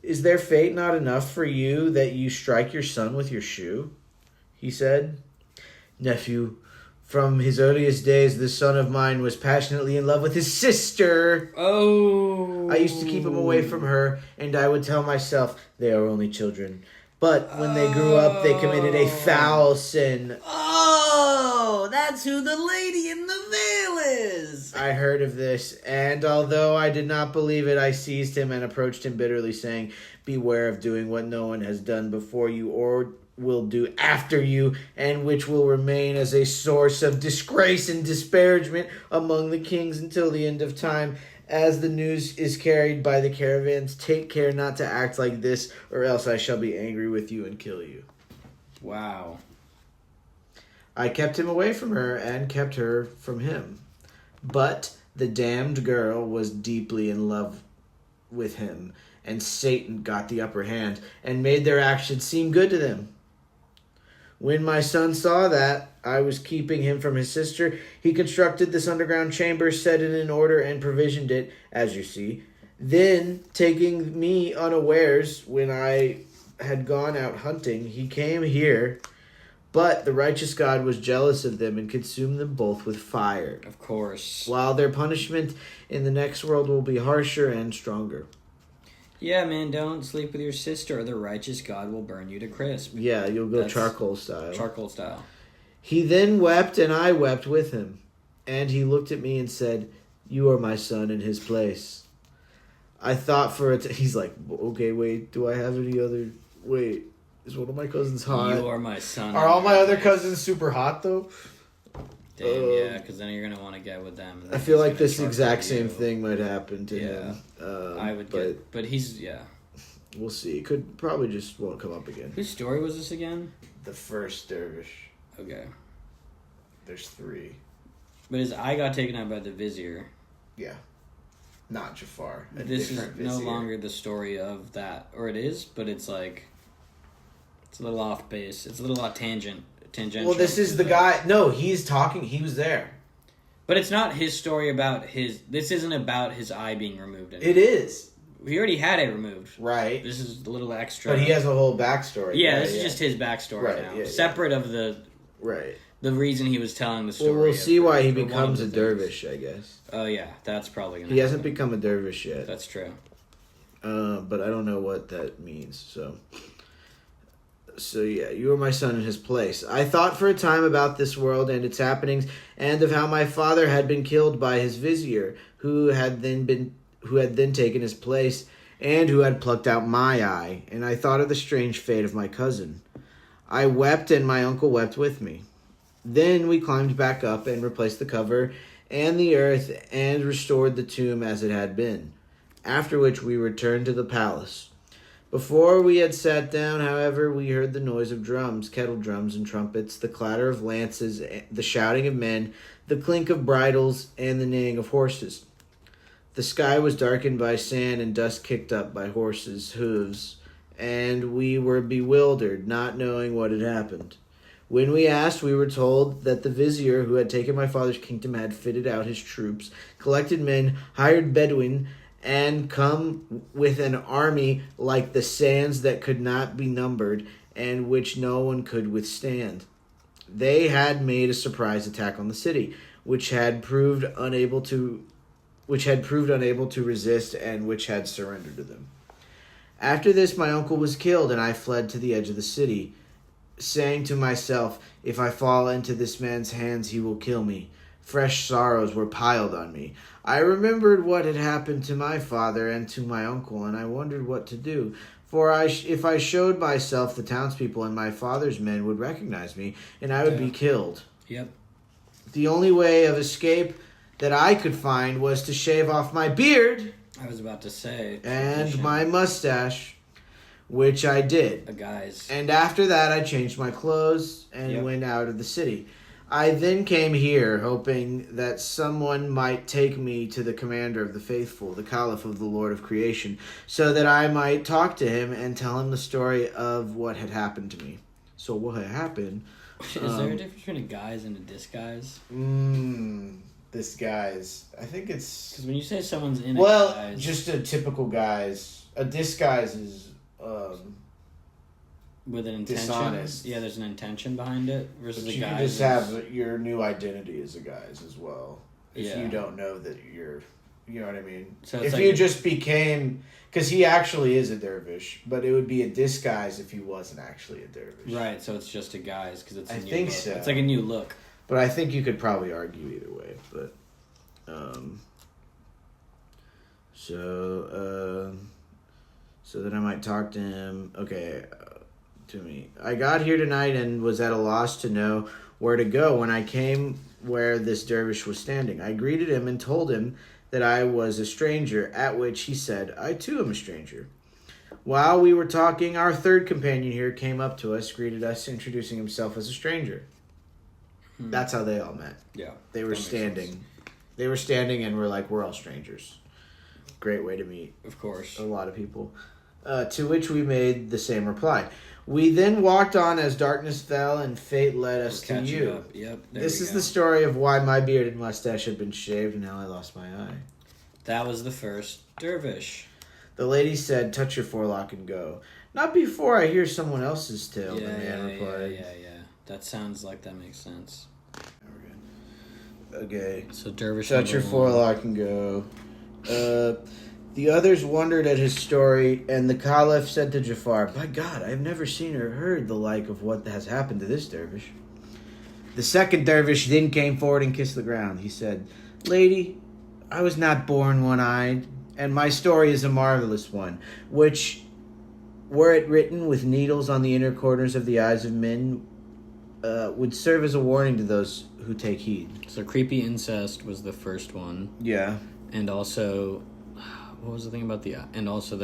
Is their fate not enough for you that you strike your son with your shoe?" He said, "Nephew, from his earliest days, this son of mine was passionately in love with his sister. Oh. I used to keep him away from her, and I would tell myself, they are only children. But when they grew up, they committed a foul sin." Oh, that's who the lady in the veil is. I heard of this, and although I did not believe it, I seized him and approached him bitterly, saying, "Beware of doing what no one has done before you or will do after you, and which will remain as a source of disgrace and disparagement among the kings until the end of time. As the news is carried by the caravans, take care not to act like this, or else I shall be angry with you and kill you." Wow. I kept him away from her and kept her from him. But the damned girl was deeply in love with him, and Satan got the upper hand and made their actions seem good to them. When my son saw that I was keeping him from his sister, he constructed this underground chamber, set it in order, and provisioned it, as you see. Then, taking me unawares when I had gone out hunting, he came here, but the righteous God was jealous of them and consumed them both with fire. Of course. While their punishment in the next world will be harsher and stronger. Yeah, man, don't sleep with your sister or the righteous God will burn you to crisp. Yeah, you'll go charcoal style. Charcoal style. He then wept, and I wept with him. And he looked at me and said, "You are my son in his place." I thought for it. He's like, "Okay, wait, do I have any other... Wait, is one of my cousins hot? You are my son. Are all my other cousins super hot, though?" Damn, yeah, because then you're going to want to get with them. I feel like this exact same thing might happen to him. I would get... But he's... Yeah. We'll see. It could probably just won't come up again. Whose story was this again? The first dervish. Okay. There's 3. But his eye got taken out by the vizier. Yeah. Not Jafar. This is no longer the story of that. Or it is, but it's like... It's a little off base. It's a little off tangential. Well, this is the guy... No, he's talking. He was there. But it's not his story about his... This isn't about his eye being removed anymore. It is. He already had it removed. Right. This is a little extra. But he has a whole backstory. Yeah, this is just his backstory now. Separate of the... Right. The reason he was telling the story. Well, we'll see why he becomes a dervish, I guess. Oh, yeah. That's probably going to He hasn't become a dervish yet. That's true. But I don't know what that means, So yeah, you are my son in his place. I thought for a time about this world and its happenings, and of how my father had been killed by his vizier, who had then taken his place, and who had plucked out my eye. And I thought of the strange fate of my cousin. I wept, and my uncle wept with me. Then we climbed back up and replaced the cover and the earth, and restored the tomb as it had been. After which we returned to the palace. Before we had sat down, however, we heard the noise of drums, kettle drums, and trumpets, the clatter of lances, the shouting of men, the clink of bridles, and the neighing of horses. The sky was darkened by sand and dust kicked up by horses' hooves, and we were bewildered, not knowing what had happened. When we asked, we were told that the vizier who had taken my father's kingdom had fitted out his troops, collected men, hired Bedouin, and come with an army like the sands that could not be numbered, and which no one could withstand. They had made a surprise attack on the city, which had proved unable to resist, and which had surrendered to them. After this, my uncle was killed, and I fled to the edge of the city, saying to myself, "If I fall into this man's hands, he will kill me." Fresh sorrows were piled on me. I remembered what had happened to my father and to my uncle, and I wondered what to do. For if I showed myself, the townspeople and my father's men would recognize me, and I would be killed. Yep. The only way of escape that I could find was to shave off my beard. I was about to say. And my mustache, which I did. Guys. And after that, I changed my clothes and went out of the city. I then came here, hoping that someone might take me to the commander of the faithful, the Caliph of the Lord of creation, so that I might talk to him and tell him the story of what had happened to me. So what had happened... Is there a difference between a guise and a disguise? Disguise. I think it's... Because when you say someone's in a guise... just a typical guise. A disguise is... with an intention? Dishonest. Yeah, there's an intention behind it. Versus but a you guise. can just have your new identity as a guise as well. If you don't know that you're... You know what I mean? So if you just became... Because he actually is a dervish, but it would be a disguise if he wasn't actually a dervish. Right, so it's just a guise because it's a new think look. so. It's like a new look. But I think you could probably argue either way. But, so that I might talk to him. Okay, to me. I got here tonight and was at a loss to know where to go when I came where this dervish was standing. I greeted him and told him that I was a stranger, at which he said, "I too am a stranger." While we were talking, our third companion here came up to us, greeted us, introducing himself as a stranger. That's how they all met. Yeah. They were standing. They were standing and were like, "We're all strangers." Great way to meet. Of course. A lot of people. To which we made the same reply. We then walked on as darkness fell and fate led us to you. Yep. This is the story of why my beard and mustache had been shaved and how I lost my eye. That was the first dervish. The lady said, touch your forelock and go. Not before I hear someone else's tale, the man replied. Yeah. That sounds like that makes sense. Okay. So dervish touch your number forelock and go. The others wondered at his story, and the Caliph said to Jafar, by God, I have never seen or heard the like of what has happened to this dervish. The second dervish then came forward and kissed the ground. He said, Lady, I was not born one-eyed, and my story is a marvelous one, which, were it written with needles on the inner corners of the eyes of men, would serve as a warning to those who take heed. So creepy incest was the first one. Yeah. And also, what was the thing about and also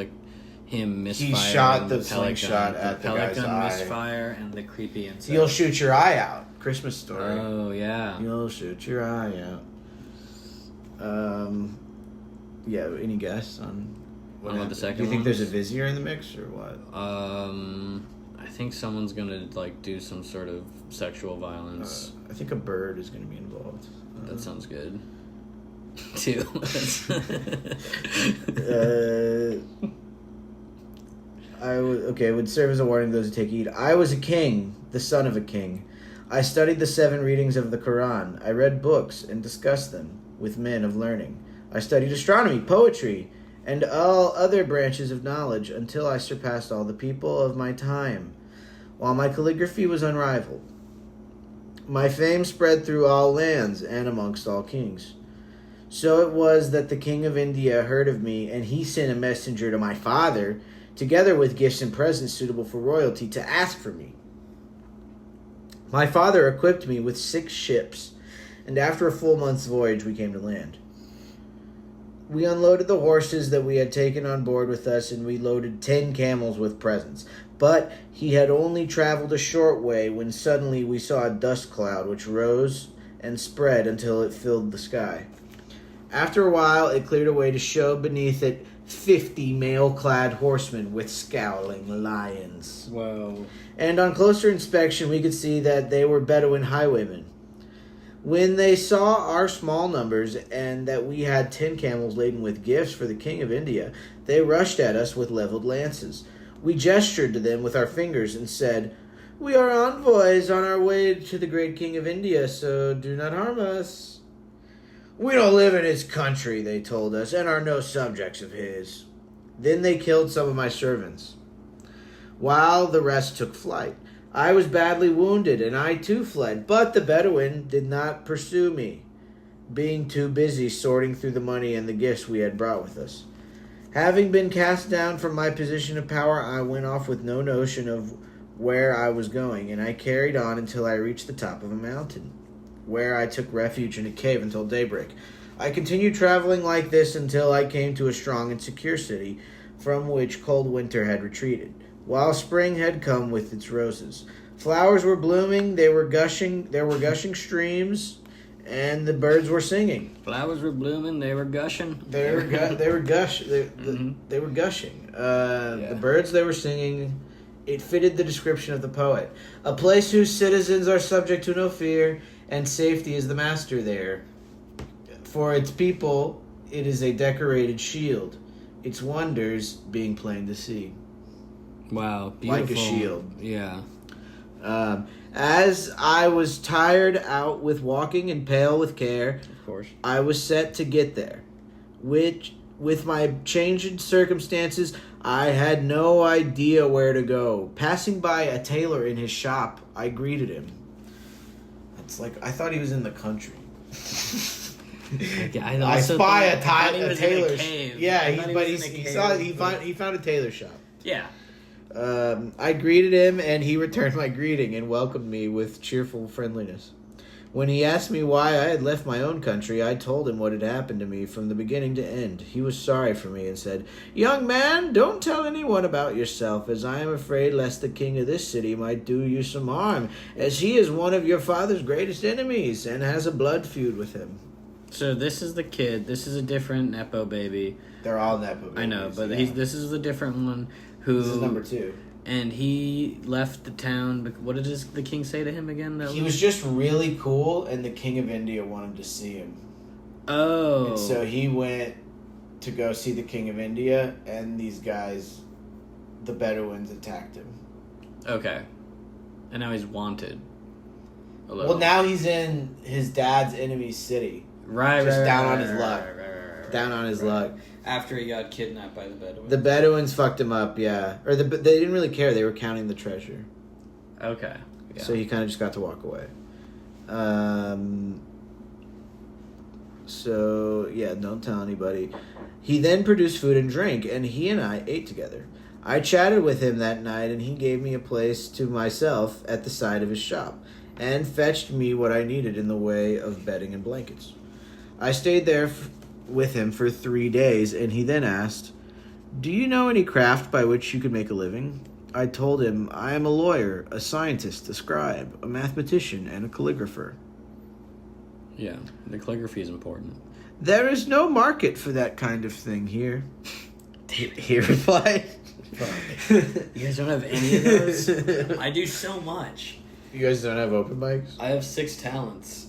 him misfire? He shot the pelican, slingshot at the guy's pelican eye. misfire and the creepy incest. You'll shoot your eye out. Christmas story. Oh, yeah. You'll shoot your eye out. Yeah, any guess on what the second Do you think one there's a was? vizier in the mix or what? I think someoe's gonna do some sort of sexual violence. I think a bird is going to be involved. That sounds good. Too. Would serve as a warning to those who take heed. I was a king, the son of a king. I studied the 7 readings of the Quran. I read books and discussed them with men of learning. I studied astronomy, poetry, and all other branches of knowledge until I surpassed all the people of my time, while my calligraphy was unrivaled. My fame spread through all lands and amongst all kings. So it was that the king of India heard of me, and he sent a messenger to my father, together with gifts and presents suitable for royalty, to ask for me. My father equipped me with 6 ships, and after a full month's voyage, we came to land. We unloaded the horses that we had taken on board with us, and we loaded 10 camels with presents. But he had only traveled a short way when suddenly we saw a dust cloud which rose and spread until it filled the sky. After a while, it cleared away to show beneath it 50 mail-clad horsemen with scowling lions. Whoa. And on closer inspection, we could see that they were Bedouin highwaymen. When they saw our small numbers and that we had 10 camels laden with gifts for the king of India, they rushed at us with leveled lances. We gestured to them with our fingers and said, We are envoys on our way to the great king of India, so do not harm us. We don't live in his country, they told us, and are no subjects of his. Then they killed some of my servants, while the rest took flight. I was badly wounded, and I too fled, but the Bedouin did not pursue me, being too busy sorting through the money and the gifts we had brought with us. Having been cast down from my position of power, I went off with no notion of where I was going, and I carried on until I reached the top of a mountain, where I took refuge in a cave until daybreak. I continued traveling like this until I came to a strong and secure city, from which cold winter had retreated, while spring had come with its roses. Flowers were blooming, there were gushing streams, and the birds were singing. Flowers were blooming, they were gushing. They were gushing. The birds, they were singing. It fitted the description of the poet. A place whose citizens are subject to no fear, and safety is the master there. For its people, it is a decorated shield, its wonders being plain to see. Wow, beautiful. Like a shield. Yeah. As I was tired out with walking and pale with care, Of course. I was set to get there. Which, with my changed circumstances, I had no idea where to go. Passing by a tailor in his shop, I greeted him. It's like, I thought he was in the country. I spy a tailor. Yeah, he found a tailor shop. Yeah. I greeted him, and he returned my greeting and welcomed me with cheerful friendliness. When he asked me why I had left my own country, I told him what had happened to me from the beginning to end. He was sorry for me and said, Young man, don't tell anyone about yourself, as I am afraid lest the king of this city might do you some harm, as he is one of your father's greatest enemies and has a blood feud with him. So this is the kid. This is a different Nepo baby. They're all Nepo babies. I know, but yeah. this is the different one who... This is number 2. And he left the town. What did the king say to him again? He was just really cool, and the king of India wanted to see him. Oh. And so he went to go see the King of India, and these guys, the Bedouins, attacked him. Okay. And now he's wanted. A little. Well, now he's in his dad's enemy's city. Right, Just right, down right, on his right, luck. right, Down on his luck. After he got kidnapped by the Bedouins. The Bedouins fucked him up, yeah. Or they didn't really care. They were counting the treasure. Okay. Yeah. So he kind of just got to walk away. So, yeah, don't tell anybody. He then produced food and drink, and he and I ate together. I chatted with him that night, and he gave me a place to myself at the side of his shop, and fetched me what I needed in the way of bedding and blankets. I stayed there with him for 3 days, and he then asked, "Do you know any craft by which you could make a living?" I told him, "I am a lawyer, a scientist, a scribe, a mathematician, and a calligrapher." Yeah, the calligraphy is important. "There is no market for that kind of thing here," he replied. You guys don't have any of those? I do so much. You guys don't have open mics? I have 6 talents.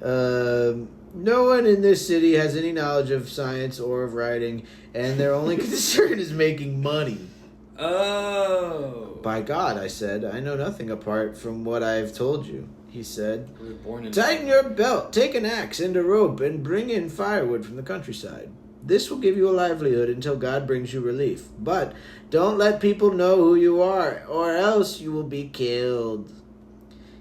No one in this city has any knowledge of science or of writing, and their only concern is making money. Oh. "By God," I said, "I know nothing apart from what I have told you," he said. We were born in... "Tighten your belt, take an axe and a rope, and bring in firewood from the countryside. This will give you a livelihood until God brings you relief. But don't let people know who you are, or else you will be killed."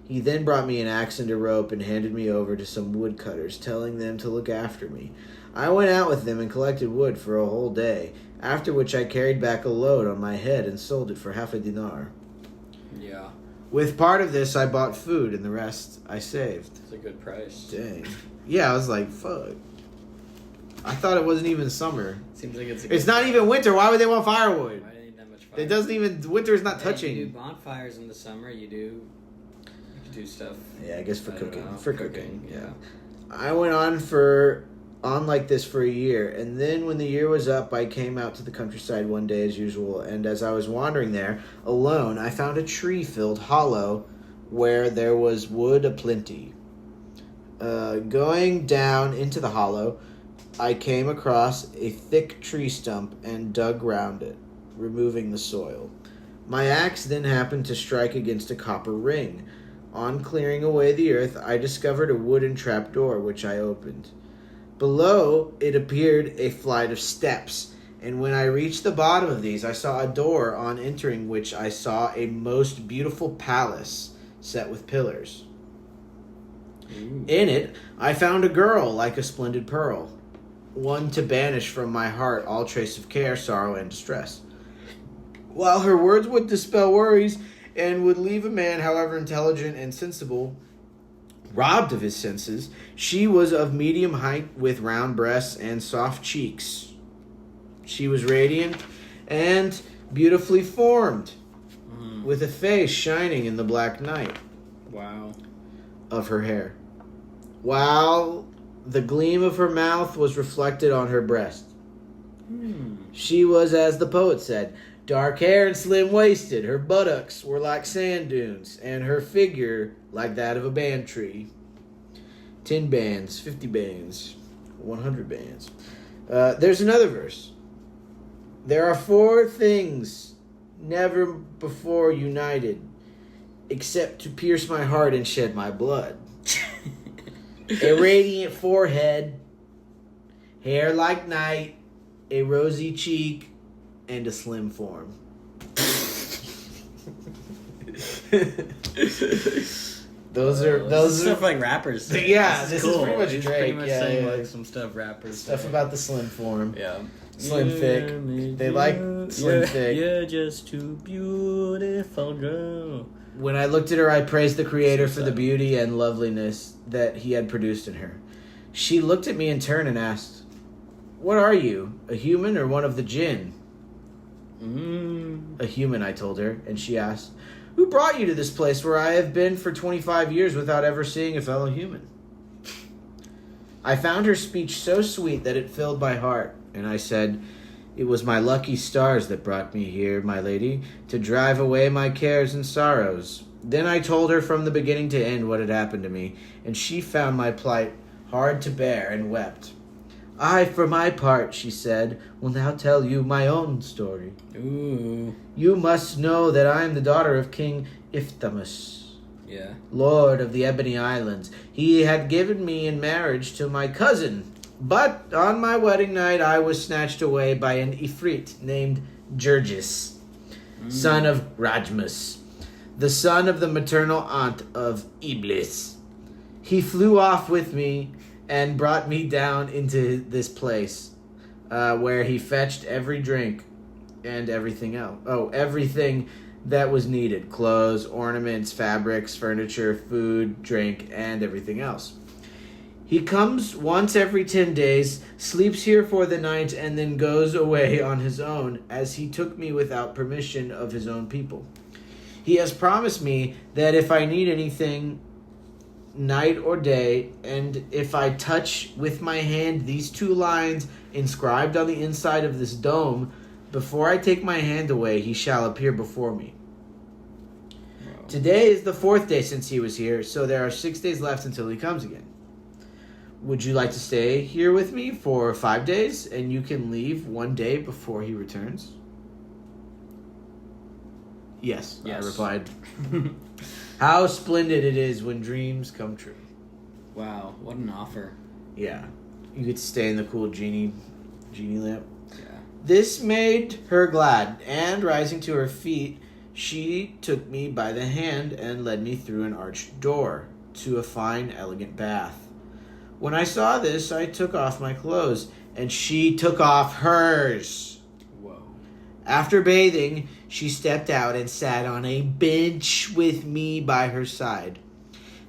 He then brought me an axe and a rope and handed me over to some woodcutters, telling them to look after me. I went out with them and collected wood for a whole day, after which I carried back a load on my head and sold it for half a dinar. Yeah. With part of this, I bought food, and the rest I saved. It's a good price. Dang. Yeah, I was like, fuck. I thought it wasn't even summer. Seems like it's a It's not even winter. Why would they want firewood? Why do they need that much fire? It doesn't even... Winter is not touching. You do bonfires in the summer. You could do stuff. Yeah, I guess for I don't cooking. know, For cooking, yeah. yeah. I went on like this for a year, and then when the year was up, I came out to the countryside one day as usual, and as I was wandering there, alone, I found a tree-filled hollow where there was wood aplenty. Going down into the hollow, I came across a thick tree stump and dug round it, removing the soil. My axe then happened to strike against a copper ring. On clearing away the earth, I discovered a wooden trapdoor, which I opened. Below it appeared a flight of steps, and when I reached the bottom of these, I saw a door, on entering which I saw a most beautiful palace set with pillars. Ooh. In it, I found a girl like a splendid pearl, one to banish from my heart all trace of care, sorrow, and distress. While her words would dispel worries and would leave a man, however intelligent and sensible, robbed of his senses, she was of medium height with round breasts and soft cheeks. She was radiant and beautifully formed, with a face shining in the black night Wow. of her hair, while the gleam of her mouth was reflected on her breast. She was, as the poet said, dark hair and slim-waisted. Her buttocks were like sand dunes, and her figure like that of a band tree. 10 bands, 50 bands, 100 bands. There's another verse. There are 4 things never before united, except to pierce my heart and shed my blood. A radiant forehead, hair like night, a rosy cheek, and a slim form. Those are stuff like rappers say. Yeah, this is pretty much He's Drake. pretty much Yeah, saying yeah. like some stuff rappers Stuff say. about the slim form. Yeah. Slim thick. They like slim thick. You're just too beautiful, girl. When I looked at her, I praised the Creator for the beauty and loveliness that He had produced in her. She looked at me in turn and asked, "What are you, a human or one of the jinn?" "A human," I told her, and she asked, "Who brought you to this place where I have been for 25 years without ever seeing a fellow human?" I found her speech so sweet that it filled my heart, and I said, "It was my lucky stars that brought me here, my lady, to drive away my cares and sorrows." Then I told her from the beginning to end what had happened to me, and she found my plight hard to bear and wept. I, for my part, she said, will now tell you my own story. Ooh. You must know that I am the daughter of King Ifthamus, Yeah. Lord of the Ebony Islands. He had given me in marriage to my cousin, but on my wedding night I was snatched away by an Ifrit named Jurgis, son of Rajmus, the son of the maternal aunt of Iblis. He flew off with me and brought me down into this place, where he fetched every drink and everything else. Oh, everything that was needed: clothes, ornaments, fabrics, furniture, food, drink, and everything else. He comes once every 10 days, sleeps here for the night, and then goes away on his own, as he took me without permission of his own people. He has promised me that if I need anything, night or day, and if I touch with my hand these 2 lines inscribed on the inside of this dome, before I take my hand away, he shall appear before me. Wow. Today is the 4th day since he was here, so there are 6 days left until he comes again. Would you like to stay here with me for 5 days, and you can leave 1 day before he returns? Yes, Yes. I replied. How splendid it is when dreams come true. Wow, what an offer. Yeah. You get to stay in the cool genie lamp. Yeah. This made her glad, and rising to her feet, she took me by the hand and led me through an arched door to a fine, elegant bath. When I saw this, I took off my clothes, and she took off hers. Whoa. After bathing, she stepped out and sat on a bench with me by her side.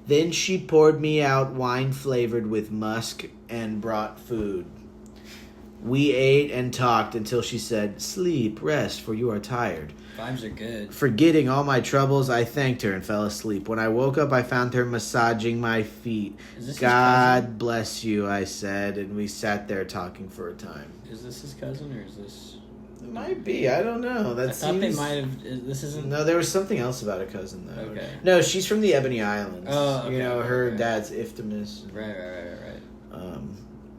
Then she poured me out wine flavored with musk and brought food. We ate and talked until she said, "Sleep, rest, for you are tired." Vibes are good. Forgetting all my troubles, I thanked her and fell asleep. When I woke up, I found her massaging my feet. Is this his "God bless you," I said, and we sat there talking for a time. Is this his cousin or is this? It might be. I don't know. That I thought they seems- might have. This isn't. No, there was something else about a cousin, though. Okay. No, she's from the Ebony Islands. Oh, okay, You know, her okay. dad's Iftimus. Right.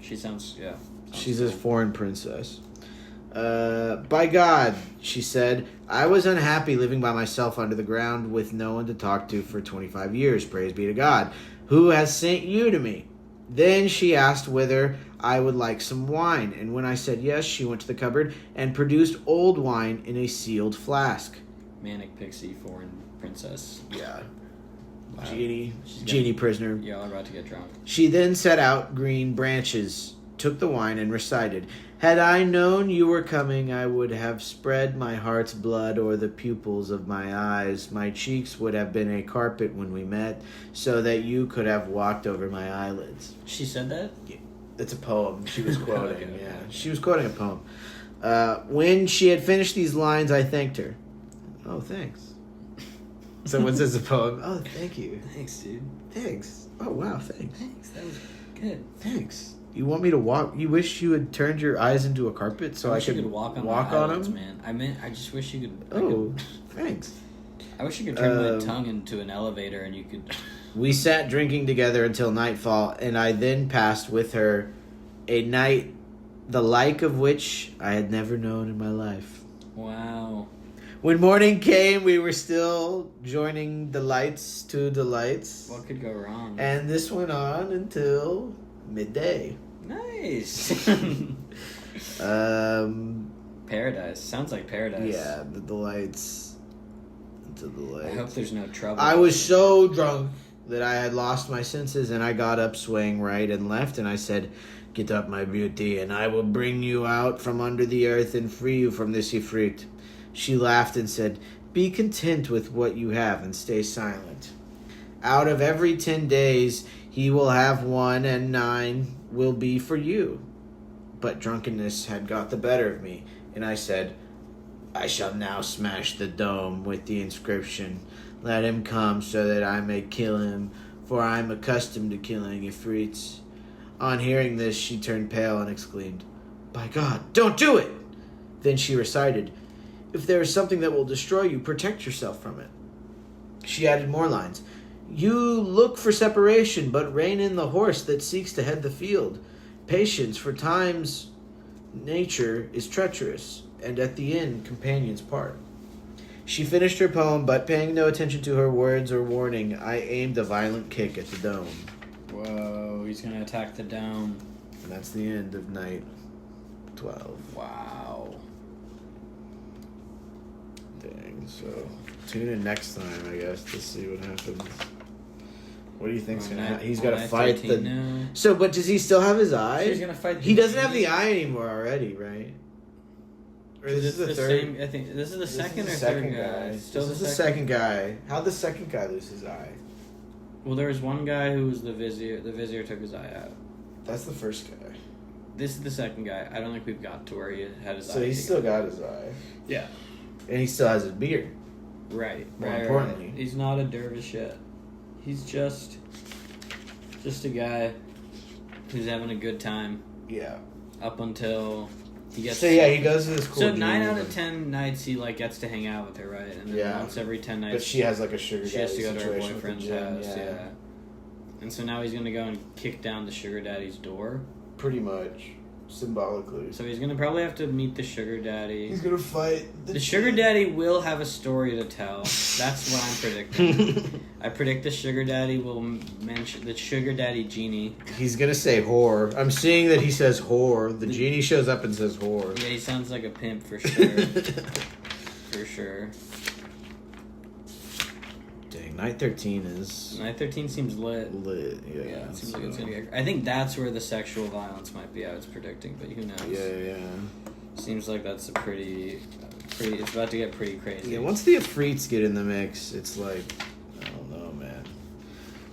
She sounds. Yeah. Sounds She's a cool. foreign princess. By God, she said, I was unhappy living by myself under the ground with no one to talk to for 25 years. Praise be to God, who has sent you to me. Then she asked whether I would like some wine, and when I said yes, she went to the cupboard and produced old wine in a sealed flask. Manic pixie foreign princess. Yeah. Wow. Genie She's genie prisoner. Y'all are about to get drunk. She then set out green branches, took the wine, and recited, Had I known you were coming, I would have spread my heart's blood o'er the pupils of my eyes. My cheeks would have been a carpet when we met, so that you could have walked over my eyelids. She said that? It's a poem she was quoting, Okay. yeah. She was quoting a poem. When she had finished these lines, I thanked her. Oh, thanks. Someone says a poem. Oh, thank you. Thanks, dude. Thanks. Oh, wow, thanks. Thanks. That was good. Thanks. You want me to walk? You wish you had turned your eyes into a carpet so I wish you could walk on walk my on eyelids, them? man. I just wish you could. Oh, thanks. I wish you could turn Um, my tongue into an elevator and you could. We sat drinking together until nightfall, and I then passed with her a night the like of which I had never known in my life. Wow. When morning came, we were still joining delights to delights, What could go wrong? and this went on until midday. Nice. Paradise. Sounds like paradise. Yeah, the delights to the I hope there's no trouble. I was so drunk that I had lost my senses, and I got up swaying right and left, and I said, Get up, my beauty, and I will bring you out from under the earth and free you from this Ifrit. She laughed and said, Be content with what you have and stay silent. Out of every 10 days, he will have 1, and 9 will be for you. But drunkenness had got the better of me, and I said, I shall now smash the dome with the inscription, Let him come so that I may kill him, for I am accustomed to killing Ifrits. On hearing this, she turned pale and exclaimed, By God, don't do it! Then she recited, If there is something that will destroy you, protect yourself from it. She added more lines, You look for separation, but rein in the horse that seeks to head the field. Patience, for times nature is treacherous, and at the end companions part. She finished her poem, but paying no attention to her words or warning, I aimed a violent kick at the dome. Whoa, he's gonna attack the dome. And that's the end of night 12. Wow. Dang, so tune in next time, I guess, to see what happens. What do you think's gonna happen? He's gotta fight the... now. So, but does he still have his eye? So he's gonna fight He doesn't have the eye anymore already, right? Or Is this this is the the same? third? I think this is the This is second the or second third guy. Still This is the the second guy. How'd the second guy lose his eye? Well, there was one guy who was the vizier. The vizier took his eye out. That's the first guy. This is the second guy. I don't think we've got to where he had his eye. So he's still got his eye. Yeah. And he still has his beard. Right. More Right. importantly. He's not a dervish yet. He's just a guy who's having a good time Yeah. up until he gets. So yeah, he goes to this cool So 9 dream out of and- 10 nights he like gets to hang out with her, right? And then Yeah. once every 10 nights, But she has like a sugar she has to daddy go to her situation with the boyfriend's gym, house. Yeah. And so now he's gonna go and kick down the sugar daddy's door. Pretty much. Symbolically. So he's gonna probably have to meet the sugar daddy. He's gonna fight The sugar daddy will have a story to tell. That's what I'm predicting. I predict the sugar daddy will mention the sugar daddy genie. He's gonna say whore. I'm seeing that he says whore. The genie shows up and says whore. Yeah, he sounds like a pimp for sure. For sure. Dang, night 13 is Night 13 seems lit. lit. Yeah, Yeah, it seems like it's gonna get. I think that's where the sexual violence might be. I was predicting, but who knows? Yeah. Seems like that's a pretty. It's about to get pretty crazy. Yeah, once the Afrits get in the mix, it's like, I don't know, man.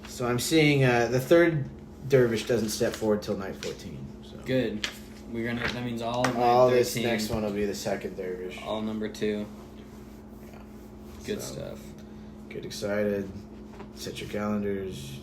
So I'm seeing the third dervish doesn't step forward till night 14. So. Good. We're gonna. That means all of All night this 13, next one will be the second dervish. all number 2. Yeah. Good So, stuff. Get excited. Set your calendars.